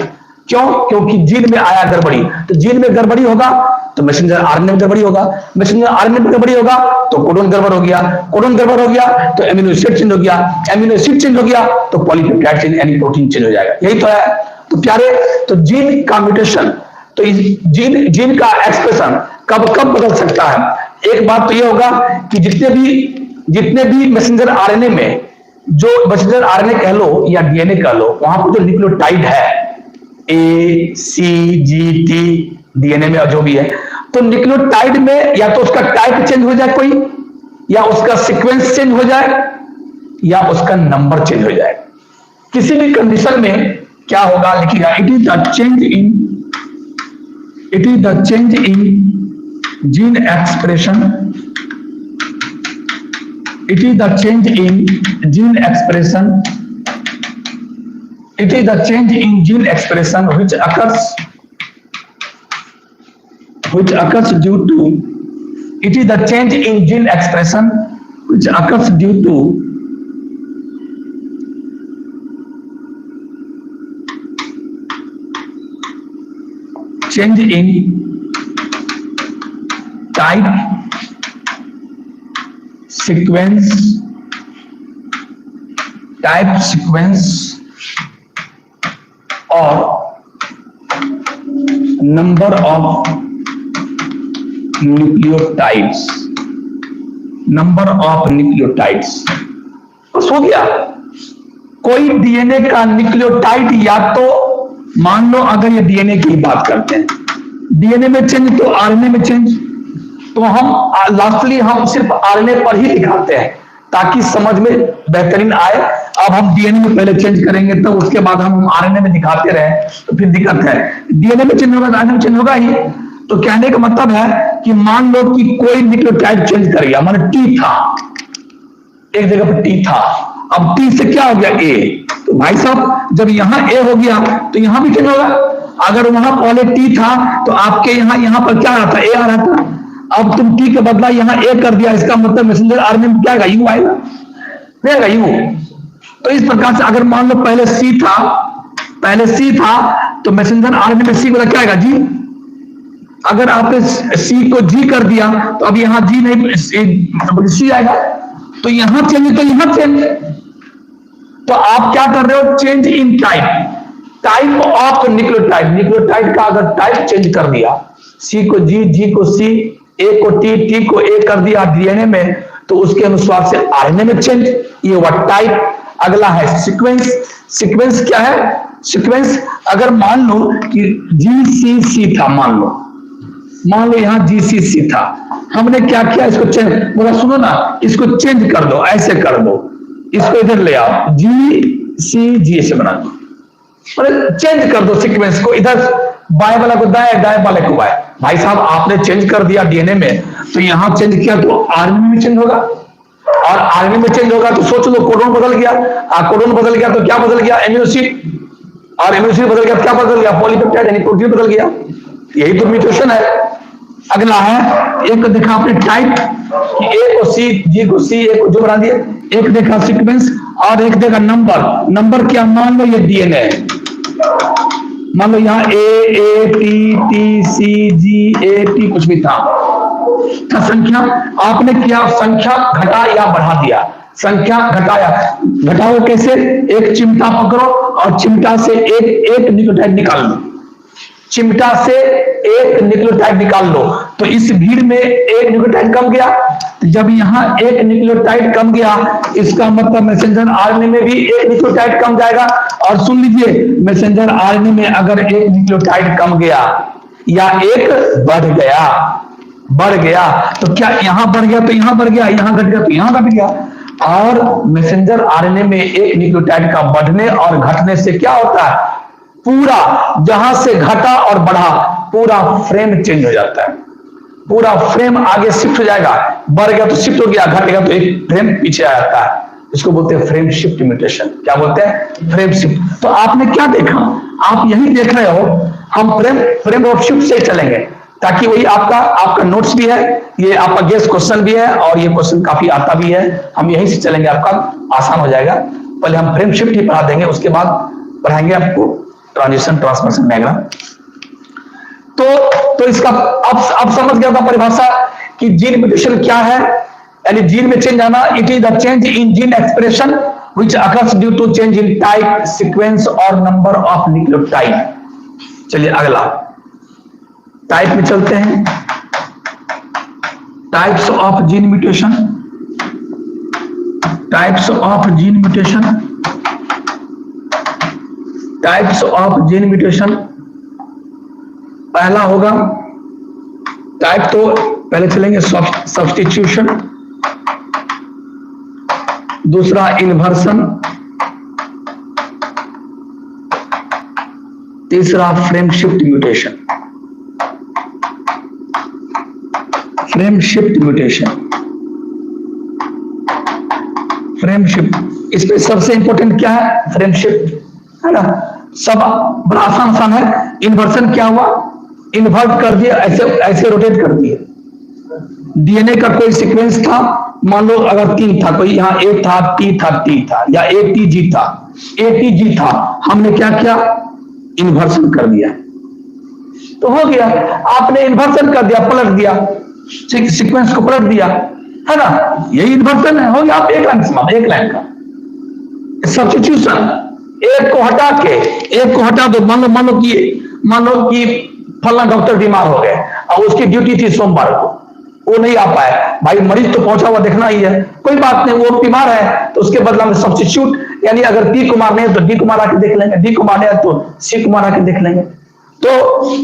क्यों? क्योंकि जीन में आया गड़बड़ी। तो जीन में गड़बड़ी होगा तो मैसेंजर आरएनए में गड़बड़ी होगा, मैसेंजर आरएनए में गड़बड़ी होगा तो कोडन गड़बड़ हो गया, कोडन गड़बड़ हो गया तो एमिनो एसिड चेंज हो गया, एमिनो एसिड चेंज हो गया तो पॉलीपेप्टाइड चेंज यानी प्रोटीन चेंज हो जाएगा। यही तो है। तो प्यारे, तो जीन का म्यूटेशन, तो जीन का एक्सप्रेशन कब कब बदल सकता है? एक बात तो ये होगा कि जितने भी मैसेंजर आरएनए में, जो मैसेंजर आरएनए कह लो या डीएनए कह लो, वहां पर जो न्यूक्लियोटाइड है ए सी जी टी, डीएनए में जो भी है, तो न्यूक्लियोटाइड में या तो उसका टाइप चेंज हो जाए कोई, या उसका सीक्वेंस चेंज हो जाए, या उसका नंबर चेंज हो जाए। किसी भी कंडीशन में क्या होगा, लिखिएगा, it is the change in gene expression, it is the change in gene expression, it is the change in gene expression which occurs due to, it is the change in gene expression which occurs due to change in type, sequence or number of nucleotides, बस हो गया। कोई डीएनए का न्यूक्लियोटाइड, या तो मान लो अगर ये डीएनए की बात करते हैं, डीएनए में चेंज तो आरएनए में चेंज, तो हम लास्टली हम सिर्फ आरएनए पर ही दिखाते हैं ताकि समझ में बेहतरीन आए। अब हम डीएनए में पहले चेंज करेंगे तब उसके बाद हम आरएनए में दिखाते रहे तो फिर दिक्कत है। डीएनए में चेंज होगा तो आरएनए में चेंज होगा ही। तो कहने का मतलब है कि मान लो कि कोई न्यूक्लियोटाइड चेंज कर गया, माने टी था, एक जगह पर टी था, अब टी से क्या हो गया ए, तो भाई साहब जब यहाँ ए हो गया तो यहाँ भी चेंज होगा। अगर वहां पहले टी था तो आपके यहाँ पर क्या आ रहा था, ए आ रहा था। अब तुम टी के बदला यहाँ ए कर दिया, इसका मतलब मैसेंजर आरएनए में क्या आएगा, यू आएगा, नहीं आएगा यू। तो इस प्रकार से अगर मान लो पहले सी था तो मैसेंजर आरएनए में सी बदला क्या आएगा, जी। अगर आपने सी को जी कर दिया तो अब यहाँ जी नहीं सी आएगा, तो यहाँ चेंज तो यहाँ चेंज। तो आप क्या कर रहे हो, change in type of nucleotide का अगर टाइप चेंज कर दिया, सी को जी, जी को सी, ए को टी, टी को ए कर दिया डीएनए में, तो उसके अनुसार से आरएनए में चेंज, ये हुआ टाइप। अगला है सीक्वेंस क्या है, सीक्वेंस अगर मान लो कि जीसीसी था, मान लो यहाँ जीसीसी था, हमने क्या किया, इसको चेंज, बोला सुनो ना, इसको चेंज कर दो, ऐसे कर दो, इसको इधर ले आओ, जी ऐसे बना दो, चेंज कर दो सीक्वेंस को, इधर बाएं वाला को दाएं, दाएं वाले को बाएं। भाई साहब आपने चेंज कर दिया डीएनए में, तो यहां चेंज किया तो आरएनए में चेंज होगा, और आरएनए में चेंज होगा तो सोच लो कोडोन बदल गया, कोडोन बदल गया तो क्या बदल गया, एमिनो एसिड, और एमिनो एसिड बदल गया तो क्या बदल गया, पॉलीपेप्टाइड यानी प्रोटीन बदल गया। यही तो म्यूटेशन है। अगला है, एक देखा आपने टाइप कि ए को सी, जी को सी, ए को जो बना दिए, एक देखा सीक्वेंस, और एक देखा नंबर क्या, मान लो ये डीएनए, मान लो यहाँ A T C G A T कुछ भी था संख्या, आपने क्या संख्या घटा या बढ़ा दिया, संख्या घटाओ कैसे, एक चिमटा पकड़ो और चिमटा से एक न्यूक्लियोटाइड निकाल लो, चिमटा से एक न्यूक्लियोटाइड निकाल लो, तो इस भीड़ में एक न्यूक्लियोटाइड कम गया। तो जब यहाँ एक न्यूक्लियोटाइड कम गया, इसका मतलब मैसेंजर आरएनए में भी एक न्यूक्लियोटाइड कम जाएगा। और सुन लीजिए, मैसेंजर आरएनए में अगर एक न्यूक्लियोटाइड कम गया या एक बढ़ गया तो क्या यहाँ बढ़ गया तो यहाँ बढ़ गया, यहाँ घट गया तो यहाँ घट गया। और मैसेंजर आरएनए में एक न्यूक्लियोटाइड का बढ़ने और घटने से क्या होता है, पूरा जहां से घटा और बढ़ा पूरा फ्रेम चेंज हो जाता है, पूरा फ्रेम आगे शिफ्ट हो जाएगा, बढ़ गया तो शिफ्ट हो गया, घट गया तो एक फ्रेम पीछे आ जाता है। इसको बोलते हैं फ्रेम शिफ्ट म्यूटेशन। क्या बोलते हैं, फ्रेम शिफ्ट। तो आपने क्या देखा, आप यही देख रहे हो, हम फ्रेम ऑफ शिफ्ट से चलेंगे ताकि वही आपका नोट्स भी है, ये आपका गेस्ट क्वेश्चन भी है और ये क्वेश्चन काफी आता भी है, हम यही से चलेंगे, आपका आसान हो जाएगा। पहले हम फ्रेम शिफ्ट ही पढ़ा देंगे, उसके बाद पढ़ाएंगे आपको ट्रांजिशन ट्रांसफॉर्मेशन डायग्राम। तो इसका अब समझ गया था परिभाषा कि जीन म्यूटेशन क्या है, यानी जीन में चेंज आना। It is the change in gene expression which occurs due to change in type, sequence और नंबर ऑफ न्यूक्लियोटाइड। चलिए अगला टाइप में चलते हैं। Types of gene mutation, types of gene mutation, types of gene mutation. पहला होगा टाइप, तो पहले चलेंगे सब्स्टिट्यूशन, दूसरा इन्वर्सन, तीसरा frame shift mutation, frame shift mutation, frame shift. इस पे सबसे इंपॉर्टेंट क्या है? फ्रेम शिफ्ट, है ना। सब बड़ा आसान आसान है। इन्वर्सन क्या हुआ? इन्वर्ट कर दिया, ऐसे ऐसे रोटेट कर दिया। डीएनए का कोई सीक्वेंस था, मान लो अगर टी था, कोई यहाँ ए था, टी था, टी था, या ए टी जी था, ए टी जी था, हमने क्या किया? इन्वर्सन कर दिया, तो हो गया। आपने इन्वर्सन कर दिया, पलट दिया, सीक्वेंस को पलट दिया, है ना। यही इन्वर्सन है, हो गया। आप एक लाइन समाप्त, एक लाइन का सब्स्टिट्यूशन। एक को हटा के एक को हटा दो। मान लो कि फला डॉक्टर बीमार हो गए और उसकी ड्यूटी थी सोमवार को, वो नहीं आ पाए। भाई मरीज तो पहुंचा हुआ देखना ही है, कोई बात नहीं, वो बीमार है तो उसके बदला में सब्स्टिट्यूट, यानी अगर डी कुमार नहीं है तो डी कुमार आके देख लेंगे, डी कुमार नहीं है तो सी कुमार आके देख लेंगे। तो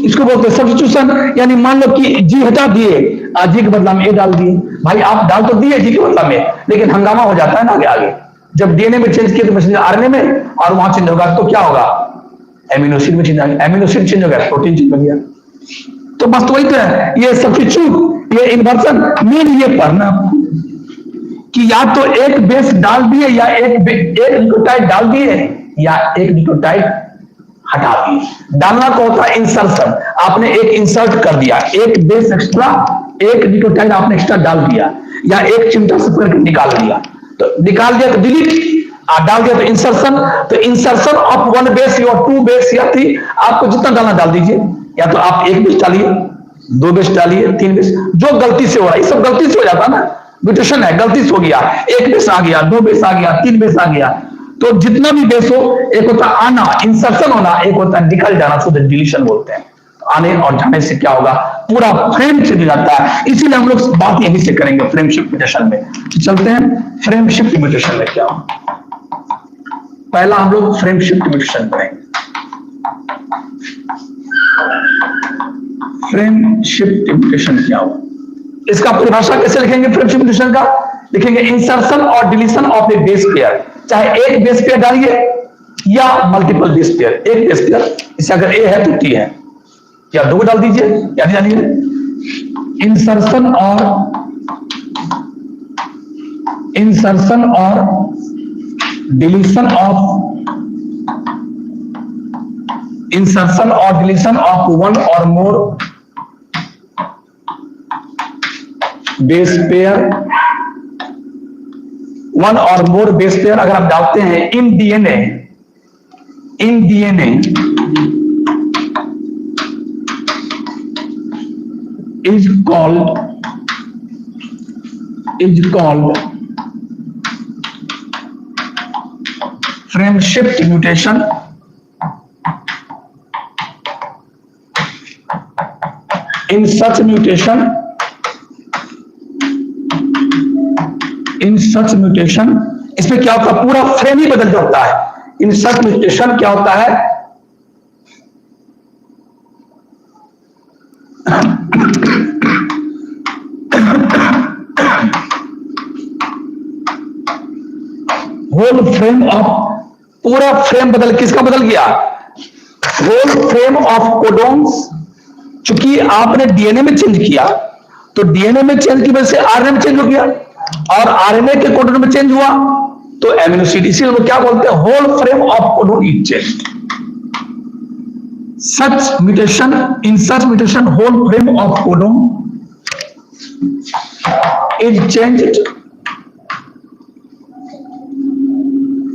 इसको बोलते हैं सब्स्टिट्यूशन। यानी मान लो कि जी हटा दिए, जी के बदला में ए डाल दिए। भाई आप डाल तो दिए जी के बदला में, लेकिन हंगामा हो जाता है ना आगे आगे। जब डीएनए में चेंज किया तो मैसेंजर आरएनए में, और वहां चेंज होगा तो क्या होगा? एमिनो एसिड में चेंज आ गया, एमिनो एसिड चेंज हो गया, प्रोटीन चेंज हो गया। तो बस तो वही तो है, ये सब्स्टिट्यूट, ये इन्वर्सन। मेन ये पढ़ना कि या तो एक बेस डाल दिए, या एक न्यूक्लियोटाइड डाल दिए, या एक न्यूक्लियोटाइड हटा दिए। डालना को होता है इंसर्शन। आपने एक इंसर्ट कर दिया, एक बेस एक्स्ट्रा, एक न्यूक्लियोटाइड आपने एक्स्ट्रा डाल दिया, या एक चिमटा से करके निकाल दिया। तो निकाल दिया तो डिलीट, डाल दिया तो इंसर्शन। तो इंसर्शन ऑफ वन बेस या टू बेस या थ्री, आपको जितना डालना डाल दीजिए। या तो आप एक बेस डालिए, दो बेस डालिए, तीन बेस, जो गलती से हो रहा है। ये सब गलती से हो जाता है ना, म्यूटेशन है, गलती से हो गया। एक बेस आ गया, दो बेस आ गया, तीन बेस आ गया। तो जितना भी बेस हो, एक होता है आना, इंसर्शन होना, एक होता है निकल जाना, तो डिलीशन बोलते हैं। आने और जाने से क्या होगा? पूरा फ्रेम चेंज हो जाता है। इसीलिए हम लोग बात यहीं से करेंगे फ्रेम शिफ्ट म्यूटेशन में। तो चलते हैं फ्रेम शिफ्ट म्यूटेशन में क्या हो। पहला हम लोग फ्रेम शिफ्ट म्यूटेशन करेंगे। फ्रेम शिफ्ट म्यूटेशन क्या हुआ? इसका परिभाषा कैसे लिखेंगे? फ्रेम शिफ्ट म्यूटेशन का लिखेंगे इंसर्शन और deletion of A base pair. चाहे एक बेस पेयर डालिए या मल्टीपल बेस पेयर। एक बेस पेयर, इसे अगर ए है तो टी है, या दो डाल दीजिए, या जानिए इंसर्शन और deletion of one or more base pair. One or more base pair अगर आप डालते हैं in DNA is called frame shift mutation. In such mutation इसमें क्या होता है? पूरा फ्रेम ही बदल जाता है। इन सच म्यूटेशन क्या होता है? होल फ्रेम ऑफ, पूरा फ्रेम बदल, किसका बदल गया? Whole frame of codons. चूंकि आपने डीएनए में चेंज किया, तो डीएनए में चेंज की वजह से आरएनए में चेंज हो गया, और आरएनए के कोडोन में चेंज हुआ तो एमिनो एसिड। इसीलिए लोग क्या बोलते हैं? Whole frame of codon is change. Such mutation, in such mutation whole frame of codon is changed.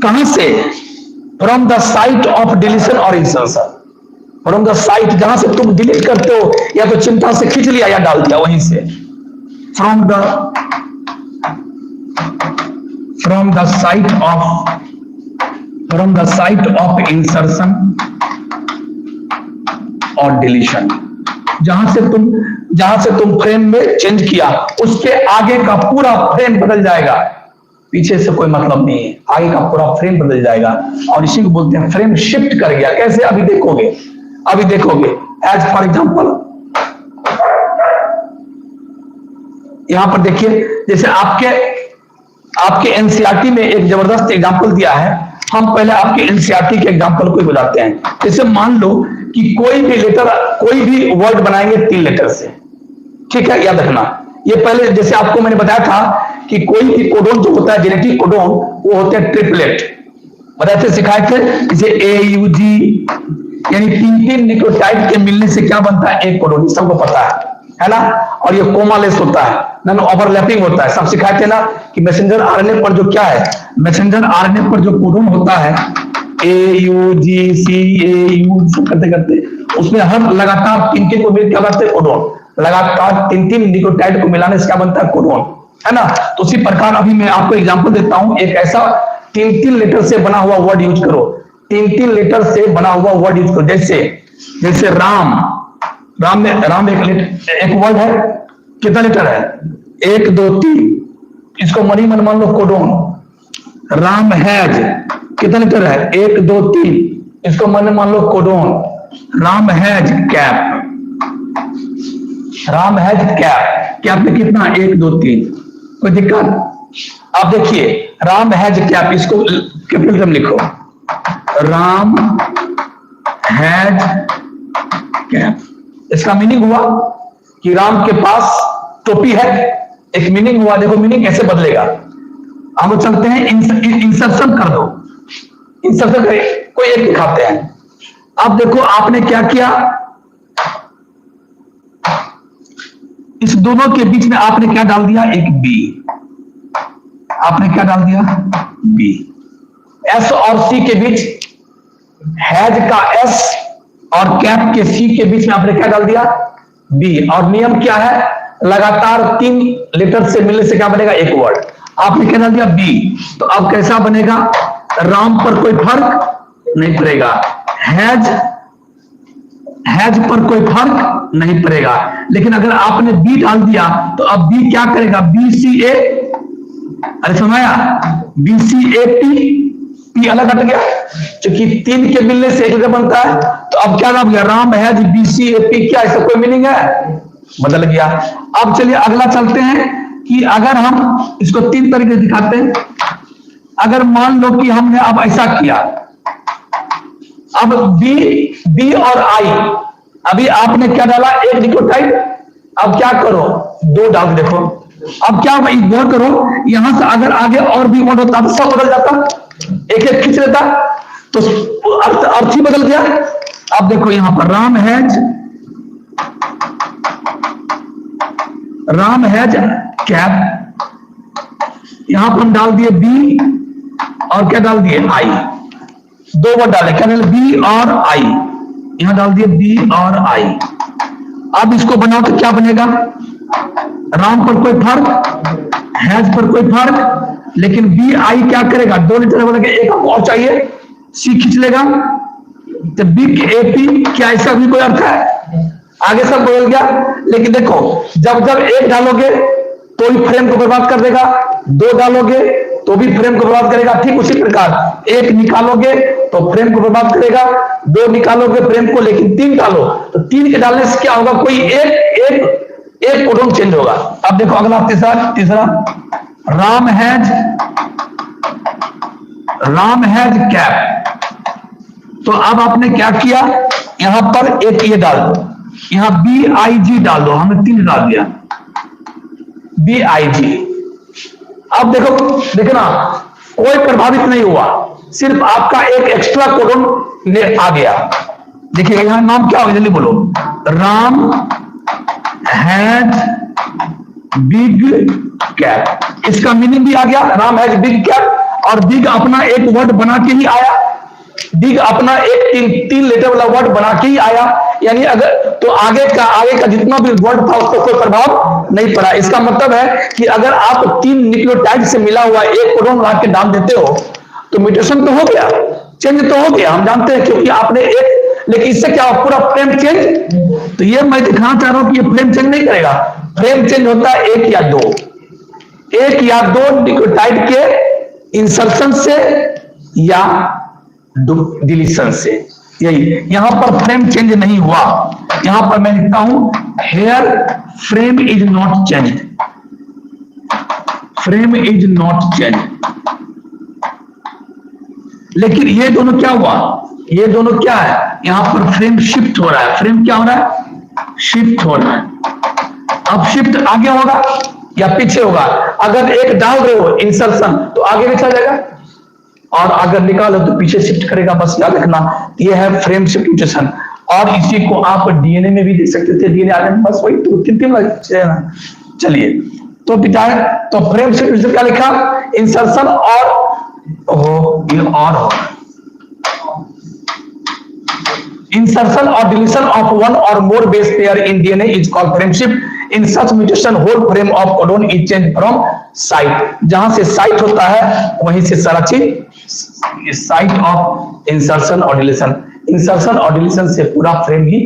कहां से? From the site of deletion और इंसर्शन। फ्रॉम द साइट, जहां से तुम डिलीट करते हो, या तो चिमटा से खींच लिया या डाल दिया, वहीं से। From the site of insertion और डिलीशन। जहां से तुम फ्रेम में चेंज किया, उसके आगे का पूरा फ्रेम बदल जाएगा। पीछे से कोई मतलब नहीं है, आगे का पूरा फ्रेम बदल जाएगा, और इसी को बोलते हैं फ्रेम शिफ्ट कर गया। कैसे? अभी देखोगे। एज फॉर एग्जाम्पल यहां पर देखिए, जैसे आपके एनसीईआरटी में एक जबरदस्त एग्जांपल दिया है। हम पहले आपके एनसीईआरटी के एग्जांपल को बताते हैं। जैसे मान लो कि कोई भी लेटर, कोई भी वर्ड बनाएंगे 3 लेटर से, ठीक है, याद रखना। ये पहले जैसे आपको मैंने बताया था कि कोई भी कोडोन जो होता है, जेनेटिक कोडोन, वो होते हैं ट्रिपलेट, बताए थे, सिखाए थे। जैसे AUG, यानी 3 न्यूक्लियोटाइड के मिलने से क्या बनता है, एक कोडोन, सबको पता है ना। और ये कोमालेस होता है, नॉन ओवरलैपिंग होता है, सब सिखाए थे ना कि मैसेंजर आरएनए पर जो क्या है, मैसेंजर आरएनए पर जो कोडोन होता है AUG, CAU करते करते उसमें हर लगातार 3 को मिल क्या बनते हैं, कोडोन। लगातार 3 न्यूक्लियोटाइड को मिलाने से क्या बनता है, कोडोन, है ना। तो उसी प्रकार अभी मैं आपको एग्जांपल देता हूं, एक ऐसा 3 लेटर से बना हुआ वर्ड यूज करो, 3 लेटर से बना हुआ वर्ड यूज करो। जैसे राम, राम में राम एक वर्ड है, कितना लेटर है, 1 2 3, इसको मनी मन मान लो कोडोन। राम हैज कितना लेटर है, 1 2 3, इसको मन मान लो codon. Ram has cap, Ram has cap, cap में कितना, 1 2 3, कोई दिक्कत। आप देखिए राम हैज कैप, इसको कैपिटल में लिखो, राम हैज कैप। इसका मीनिंग हुआ कि राम के पास टोपी है, एक मीनिंग हुआ। देखो मीनिंग कैसे बदलेगा, हम लोग चलते हैं, इंसर्शन कर दो, इंसर्शन करें, कोई एक दिखाते हैं। अब देखो आपने क्या किया, इस दोनों के बीच में आपने क्या डाल दिया, एक बी, आपने क्या डाल दिया, बी। एस और सी के बीच, हैज का एस और कैप के सी के बीच में आपने क्या डाल दिया, बी। और नियम क्या है, लगातार 3 लेटर से मिलने से क्या बनेगा, एक वर्ड। आपने क्या डाल दिया, बी। तो अब कैसा बनेगा, राम पर कोई फर्क नहीं पड़ेगा, हैज पर कोई फर्क नहीं पड़ेगा। लेकिन अगर आपने बी डाल दिया तो अब बी क्या करेगा, BCA, अरे सुनाया, BCAP, पी अलग हट गया, क्योंकि 3 के मिलने से एक बनता है। तो अब क्या नाम गया, राम हैज BCAP, क्या इसका कोई मीनिंग है, बदल गया। अब चलिए अगला चलते हैं कि अगर हम इसको 3 तरीके से दिखाते हैं। अगर मान लो कि हमने अब ऐसा किया, अब बी और आई, अभी आपने क्या डाला, एक न्यूक्लियोटाइड, अब क्या करो, 2 डाल, देखो अब क्या गौर करो, यहां से अगर आगे और भी वर्ड होता तो सब बदल जाता, एक एक खींच लेता, तो अर्थ ही बदल गया। अब देखो यहां पर राम हैज कैप, यहां पर हम डाल दिए बी और क्या डाल दिए, आई, 2 वर्ड डाले, क्या डाले, बी और आई, यहां डाल दिए बी और आई। अब इसको बनाओ तो क्या बनेगा, राम पर कोई फर्क, हैज पर कोई फर्क, लेकिन बी आई क्या करेगा, 2 लेटर बनेगा, एक और चाहिए, सी खींच लेगा, तो बिग एपी, क्या ऐसा भी कोई अर्थ है, आगे सब बदल गया। लेकिन देखो जब एक डालोगे तो भी फ्रेम को बर्बाद कर देगा, 2 डालोगे तो भी फ्रेम को बर्बाद करेगा। ठीक उसी प्रकार 1 निकालोगे तो फ्रेम को बर्बाद करेगा, 2 निकालोगे फ्रेम को, लेकिन 3 डालो तो 3 के डालने से क्या होगा, कोई एक कोडोन चेंज होगा। अब देखो अगला तीसरा, राम हैज कैप। तो अब आपने क्या किया, यहां पर एक ये डाल दो, यहां BIG डाल दो, हमने 3 डाल दिया, BIG। अब देखना कोई प्रभावित नहीं हुआ, सिर्फ आपका एक एक्स्ट्रा कोडोन आ गया। देखिए यहां नाम क्या होगा, जल्दी बोलो, राम हैज बिग कैप, इसका मीनिंग भी आ गया, राम हैज बिग कैप। और बिग अपना एक वर्ड बना के ही आया, बिग अपना एक 3 लेटर वाला वर्ड बना के ही आया, यानी अगर तो आगे का जितना भी वर्ड था उसका कोई प्रभाव नहीं पड़ा। इसका मतलब है कि अगर आप 3 न्यूक्लियोटाइड से मिला हुआ एक कोडोन ला के डाल देते हो तो म्यूटेशन तो हो गया, चेंज तो हो गया, हम जानते हैं, क्योंकि आपने एक, लेकिन इससे क्या हो, पूरा फ्रेम चेंज। तो ये मैं दिखाना चाह रहा हूं कि ये फ्रेम चेंज नहीं करेगा, फ्रेम चेंज होता है 1 या 2 न्यूक्लियोटाइड के इंसर्शन से या डिलीशन से, यही। यहां पर फ्रेम चेंज नहीं हुआ, यहां पर मैं लिखता हूं here frame is not change, frame is not change. लेकिन ये दोनों क्या हुआ, ये दोनों क्या है, यहां पर फ्रेम शिफ्ट हो रहा है। फ्रेम क्या हो रहा है, शिफ्ट हो रहा है। अब शिफ्ट आगे होगा या पीछे होगा? अगर एक डाल रहे हो इंसर्शन तो आगे निकल जाएगा, और अगर निकालो तो पीछे शिफ्ट करेगा। बस याद रखना, ये है फ्रेम शिफ्ट म्यूटेशन। और इसी को आप डीएनए में भी देख सकते थे, डीएनए आने में बस वही तो तीन। चलिए तो बेटा, तो फ्रेम शिफ्ट म्यूटेशन क्या लिखा, इंसर्शन और ये और हो, insertion or deletion of one or more base pair in DNA is called frame shift. In such mutation, whole frame of codon is changed from site. जहां से साइट होता है वहीं से सारा चीज, साइट ऑफ इंसर्शन और डिलीशन। इंसर्शन और डिलीशन से पूरा फ्रेम ही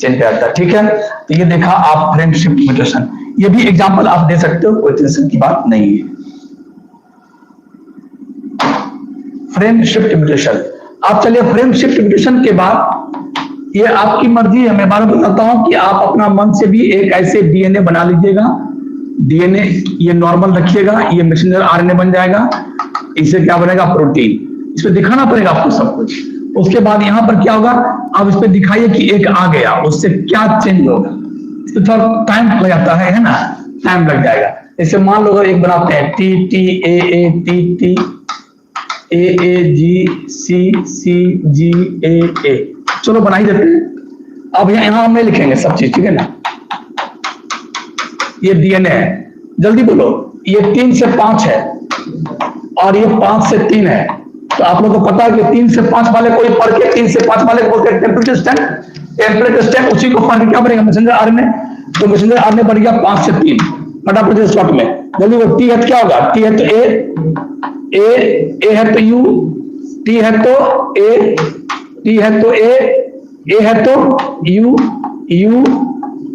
चेंज करता है। ठीक है, तो ये देखा आप फ्रेम शिफ्ट म्यूटेशन। ये भी एग्जांपल आप दे सकते हो, कोई टेंशन की बात नहीं है। Frame shift mutation. आप चलिए फ्रेम शिफ्ट म्यूटेशन के बाद ये आपकी मर्जी है, मैं बार बताता हूं कि आप अपना मन से भी एक ऐसे डीएनए बना लीजिएगा। डीएनए ये नॉर्मल रखिएगा, ये मैसेंजर आरएनए बन जाएगा। इससे क्या बनेगा, प्रोटीन। इस पे दिखाना पड़ेगा आपको सब कुछ। उसके बाद यहां पर क्या होगा, आप इस पे दिखाइए कि एक आ गया, उससे क्या चेंज होगा। इस पे थोड़ा टाइम लग जाता है ना, टाइम लग जाएगा। जैसे मान लो एक बनाते हैं T T A A T T A A G C C G A A, चलो बना ही देते हैं। अब यहां हम नहीं लिखेंगे सब चीज, ठीक है ना। ये डीएनए है, जल्दी बोलो। ये 3 से 5 है और ये 5 से 3 है। तो आप लोगों को पता है कि 3 से 5 वाले को पढ़ के 3 से 5 वाले को बोलते हैं टेम्परेचर स्टैंड। टेम्परेचर स्टैंड उसी को पढ़ के क्या बनेगा, मैसेंजर आरएनए। तो मैसेंजर आरएनए बन गया 5 से 3। फटाफट से शॉर्ट में जल्दी वो टी है, क्या होगा, टी है तो ए है तो यू, टी है तो ए, टी है तो ए है तो यू, यू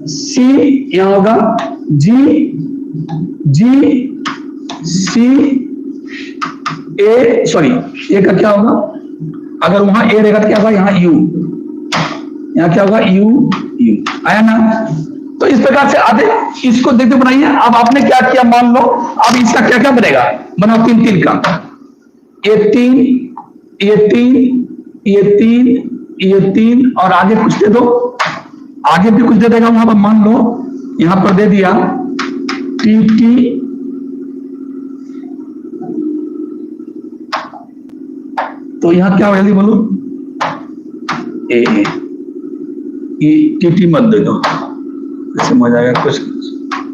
सी यहां होगा जी, जी सी ए, सॉरी ए का क्या होगा, अगर वहां ए रहेगा तो क्या होगा, यहाँ यू, यहाँ क्या होगा यू, यू आया ना। तो इस प्रकार से आधे इसको देखते बनाइए। अब आपने क्या किया, मान लो अब इसका क्या क्या बनेगा, बनाओ 3 3 का, ये 3 ये 3 ये 3 ये 3 और आगे कुछ दे दो, आगे भी कुछ दे देगा वहां पर। मान लो यहां पर दे दिया टी टी, तो यहां क्या हो, जल्दी बोलो, ए ये टी टी मत दे दो, समझ आएगा, कुछ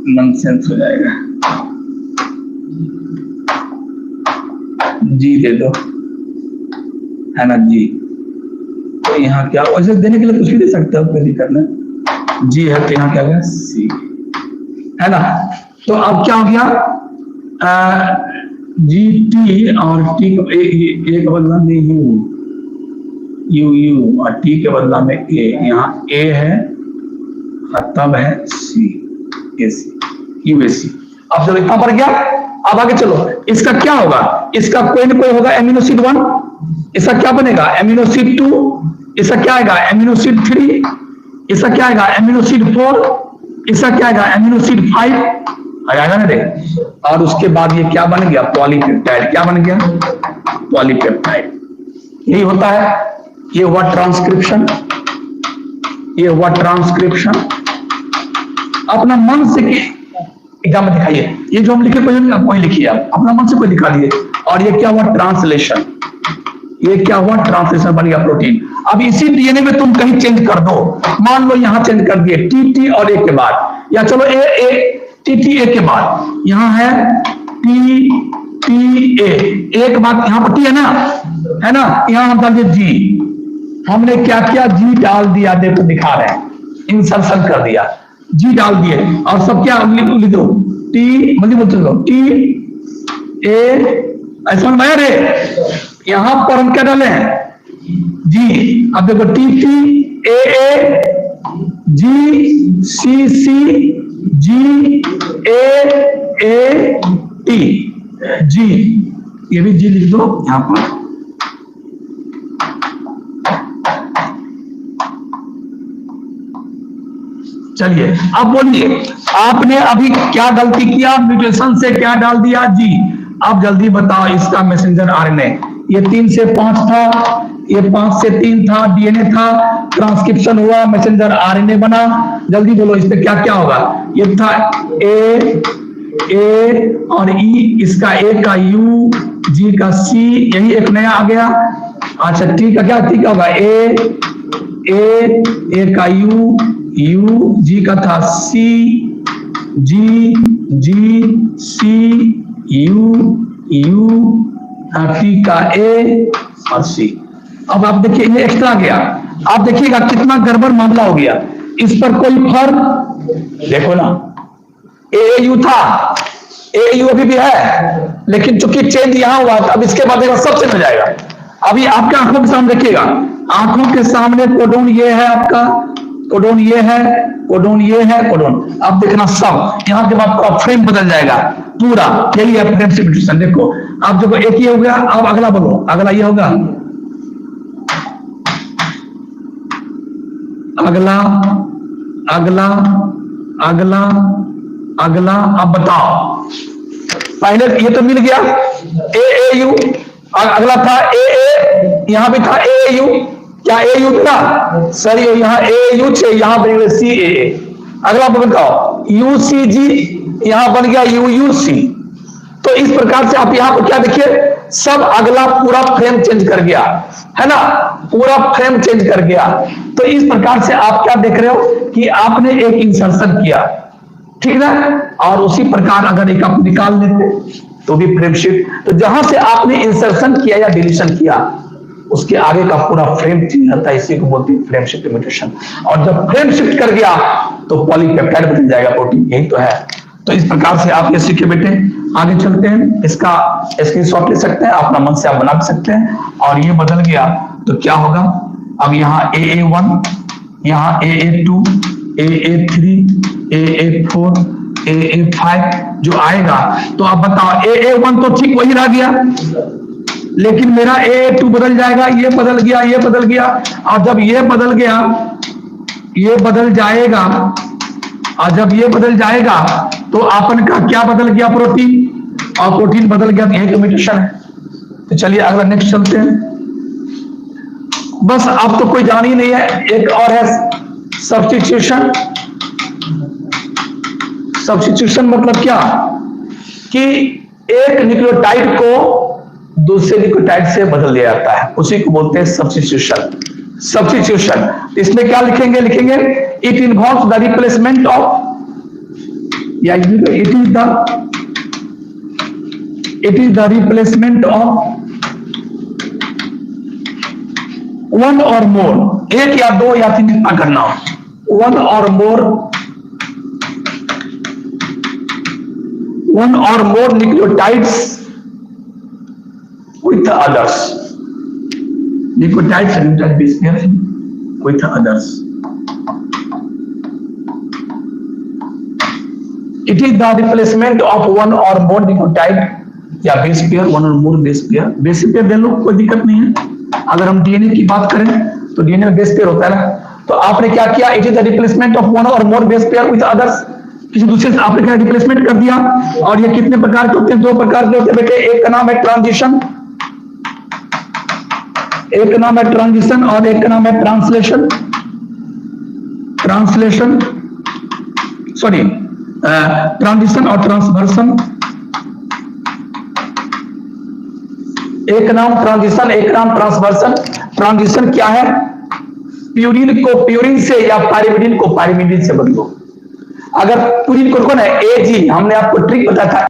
नॉनसेंस हो जाएगा। जी दे दो, है ना जी। तो यहाँ क्या, वैसे देने के लिए कुछ भी दे सकते हो, कोई दिक्कत नहीं। जी है तो यहाँ क्या गया सी, है ना। तो अब क्या हो गया, जी टी और टी ए के बदला में यू, यू और टी के बदला में ए, यहाँ ए है तब है सी, ए सी, यू ए सी। अब जब इतना पर गया, अब आगे चलो, इसका क्या होगा, इसका कोई ना कोई होगा एमिनोसिड 1, इसका क्या बनेगा एमिनोसिड 2, इसका क्या आएगा एमिनोसिड 3, इसका क्या आएगा एमिनोसिड 4, इसका क्या आएगा एमिनोसिड 5 आएगा ना, देख। और उसके बाद ये क्या बन गया, पॉलीपेप्टाइड। क्या बन गया, पॉलीपेप्टाइड। यही होता है, ये हुआ ट्रांसक्रिप्शन, ये हुआ ट्रांसक्रिप्शन। अपना मन से एग्जाम में दिखाइए, ये जो हम लिखे कोई लिखिए, आप अपना मन से कोई दिखा दिए। और ये क्या हुआ ट्रांसलेशन, ये क्या हुआ ट्रांसलेशन, बन गया प्रोटीन। अब इसी डीएनए में तुम कहीं चेंज कर दो, मान लो यहां चेंज कर दिए टी टी और ए के बाद, या चलो ए टी टी ए के बाद, यहां है टी टी ए, एक बात यहां पर टी है ना, यहां हम डाल दिए जी। हमने क्या किया, जी डाल दिया, देखो दिखा रहे हैं, इंसर्शन कर दिया, जी डाल दिए। और सब क्या लिख दो, टी मतलब बोलते टी ए, ऐसा बनाया रे। यहां पर हम क्या डाले हैं, जी। अब देखो T T A G C C G A T G, ये भी जी लिख दो यहां पर। चलिए अब बोलिए, आपने अभी क्या गलती किया, म्यूटेशन से क्या डाल दिया जी। अब जल्दी बताओ, इसका मैसेंजर आरएनए, ये 3 से 5 था, ये 5 से 3 था, डीएनए था, ट्रांसक्रिप्शन हुआ, मैसेंजर आरएनए बना। जल्दी बोलो इस पे क्या क्या होगा। ये था ए और ई, इसका ए का यू, जी का सी, यही एक नया आ गया। अच्छा ठीक है, क्या ठीक होगा, ए का यू, यू जी का था सी, जी जी सी, यू टी का ए और सी। अब आप देखिए ये एक्स्ट्रा आ गया। आप देखिएगा कितना गड़बड़ मामला हो गया। इस पर कोई फर्क देखो ना, ए यू था, ए यू अभी भी है, लेकिन चूंकि चेंज यहां हुआ था, अब इसके बाद सब चेंज हो जाएगा। अभी आपके आंखों के सामने देखिएगा, आंखों के सामने कोडोन ये है आपका, कोडोन ये है, कोडोन ये है, कोडोन। अब देखना सब यहां के बाद आपका फ्रेम बदल जाएगा पूरा। यही है फ्रेम सब्स्टिट्यूशन। देखो आप देखो एक ये हो गया, अब अगला बोलो, अगला ये होगा, अगला अगला अगला अगला। अब बताओ, पहले ये तो मिल गया ए यू, अगला था ए, यहां भी था ए यू, क्या ए यू था सर, ये यहां ए यू थे, यहां बन गया सी ए। अगला बताओ यू सी जी, यहां बन गया यू यू सी। तो इस प्रकार से आप यहां पर क्या देखिए, सब अगला पूरा फ्रेम चेंज कर गया है ना, पूरा फ्रेम चेंज कर गया। तो इस प्रकार से आप क्या देख रहे हो कि आपने एक इंसर्शन किया, ठीक ना, और उसी प्रकार अगर एक आप निकाल लेते तो भी फ्रेम शिफ्ट। तो जहां से आपने इंसर्शन किया या डिलीशन किया, उसके आगे का पूरा फ्रेम चेंज होता है, इसी को बोलते हैं फ्रेम शिफ्ट म्यूटेशन। और जब फ्रेम शिफ्ट कर गया तो पॉलीपेप्टाइड बदल जाएगा प्रोटीन, यही तो है। तो इस प्रकार से आप ये सीखे बेटे। आगे चलते हैं, इसका स्क्रीनशॉट ले सकते हैं, अपना मन से आप बना सकते हैं। और ये बदल गया तो क्या होगा, अब यहाँ AA1, यहाँ AA2, AA3, AA4, AA5 जो आएगा, तो आप बताओ AA1 तो ठीक वही रह गया, लेकिन मेरा AA2 बदल जाएगा, ये बदल गया, ये बदल गया। और जब ये बदल गया, ये बदल जाएगा, और जब ये बदल जाएगा तो आपन का क्या बदल गया, प्रोटीन, और प्रोटीन बदल गया, तो यही म्यूटेशन है। तो चलिए अगला नेक्स्ट चलते हैं। बस अब तो कोई जान ही नहीं है। एक और है सब्स्टिट्यूशन। सब्स्टिट्यूशन मतलब क्या कि एक न्यूक्लियोटाइड को दूसरे न्यूक्लियोटाइड से बदल दिया जाता है, उसी को बोलते हैं सब्स्टिट्यूशन। सब्स्टिट्यूशन इसमें क्या लिखेंगे, लिखेंगे it involves the replacement of, या it is the replacement of one or more, एक या दो या तीन जितना करना हो, one or more nucleotides with the others, nucleotides and nucleic base pairs with the others. It is the replacement of one or more nucleotide या base pair, one or more base pair. base pair दे लो, कोई दिक्कत नहीं है। अगर हम डीएनए की बात करें तो डीएनए में base pair होता है ना, तो आपने क्या किया, it is the replacement of one or more base pair with others, किसी दूसरे से आपने क्या रिप्लेसमेंट कर दिया। और ये कितने प्रकार के होते हैं, दो प्रकार के होते हैं बेटे, एक का नाम है ट्रांजिशन, एक का नाम है ट्रांजिशन और एक का नाम है ट्रांसलेशन। ट्रांसलेशन सॉरी ट्रांजिशन और ट्रांसवर्सन। एक नाम ट्रांजिशन, एक नाम ट्रांसवर्सन। ट्रांजिशन क्या है, प्यूरिन को प्यूरिन से या पाइरिमिडिन को पाइरिमिडिन से बदलो। अगर प्यूरिन को कौन है, एजी, हमने आपको ट्रिक बताया था,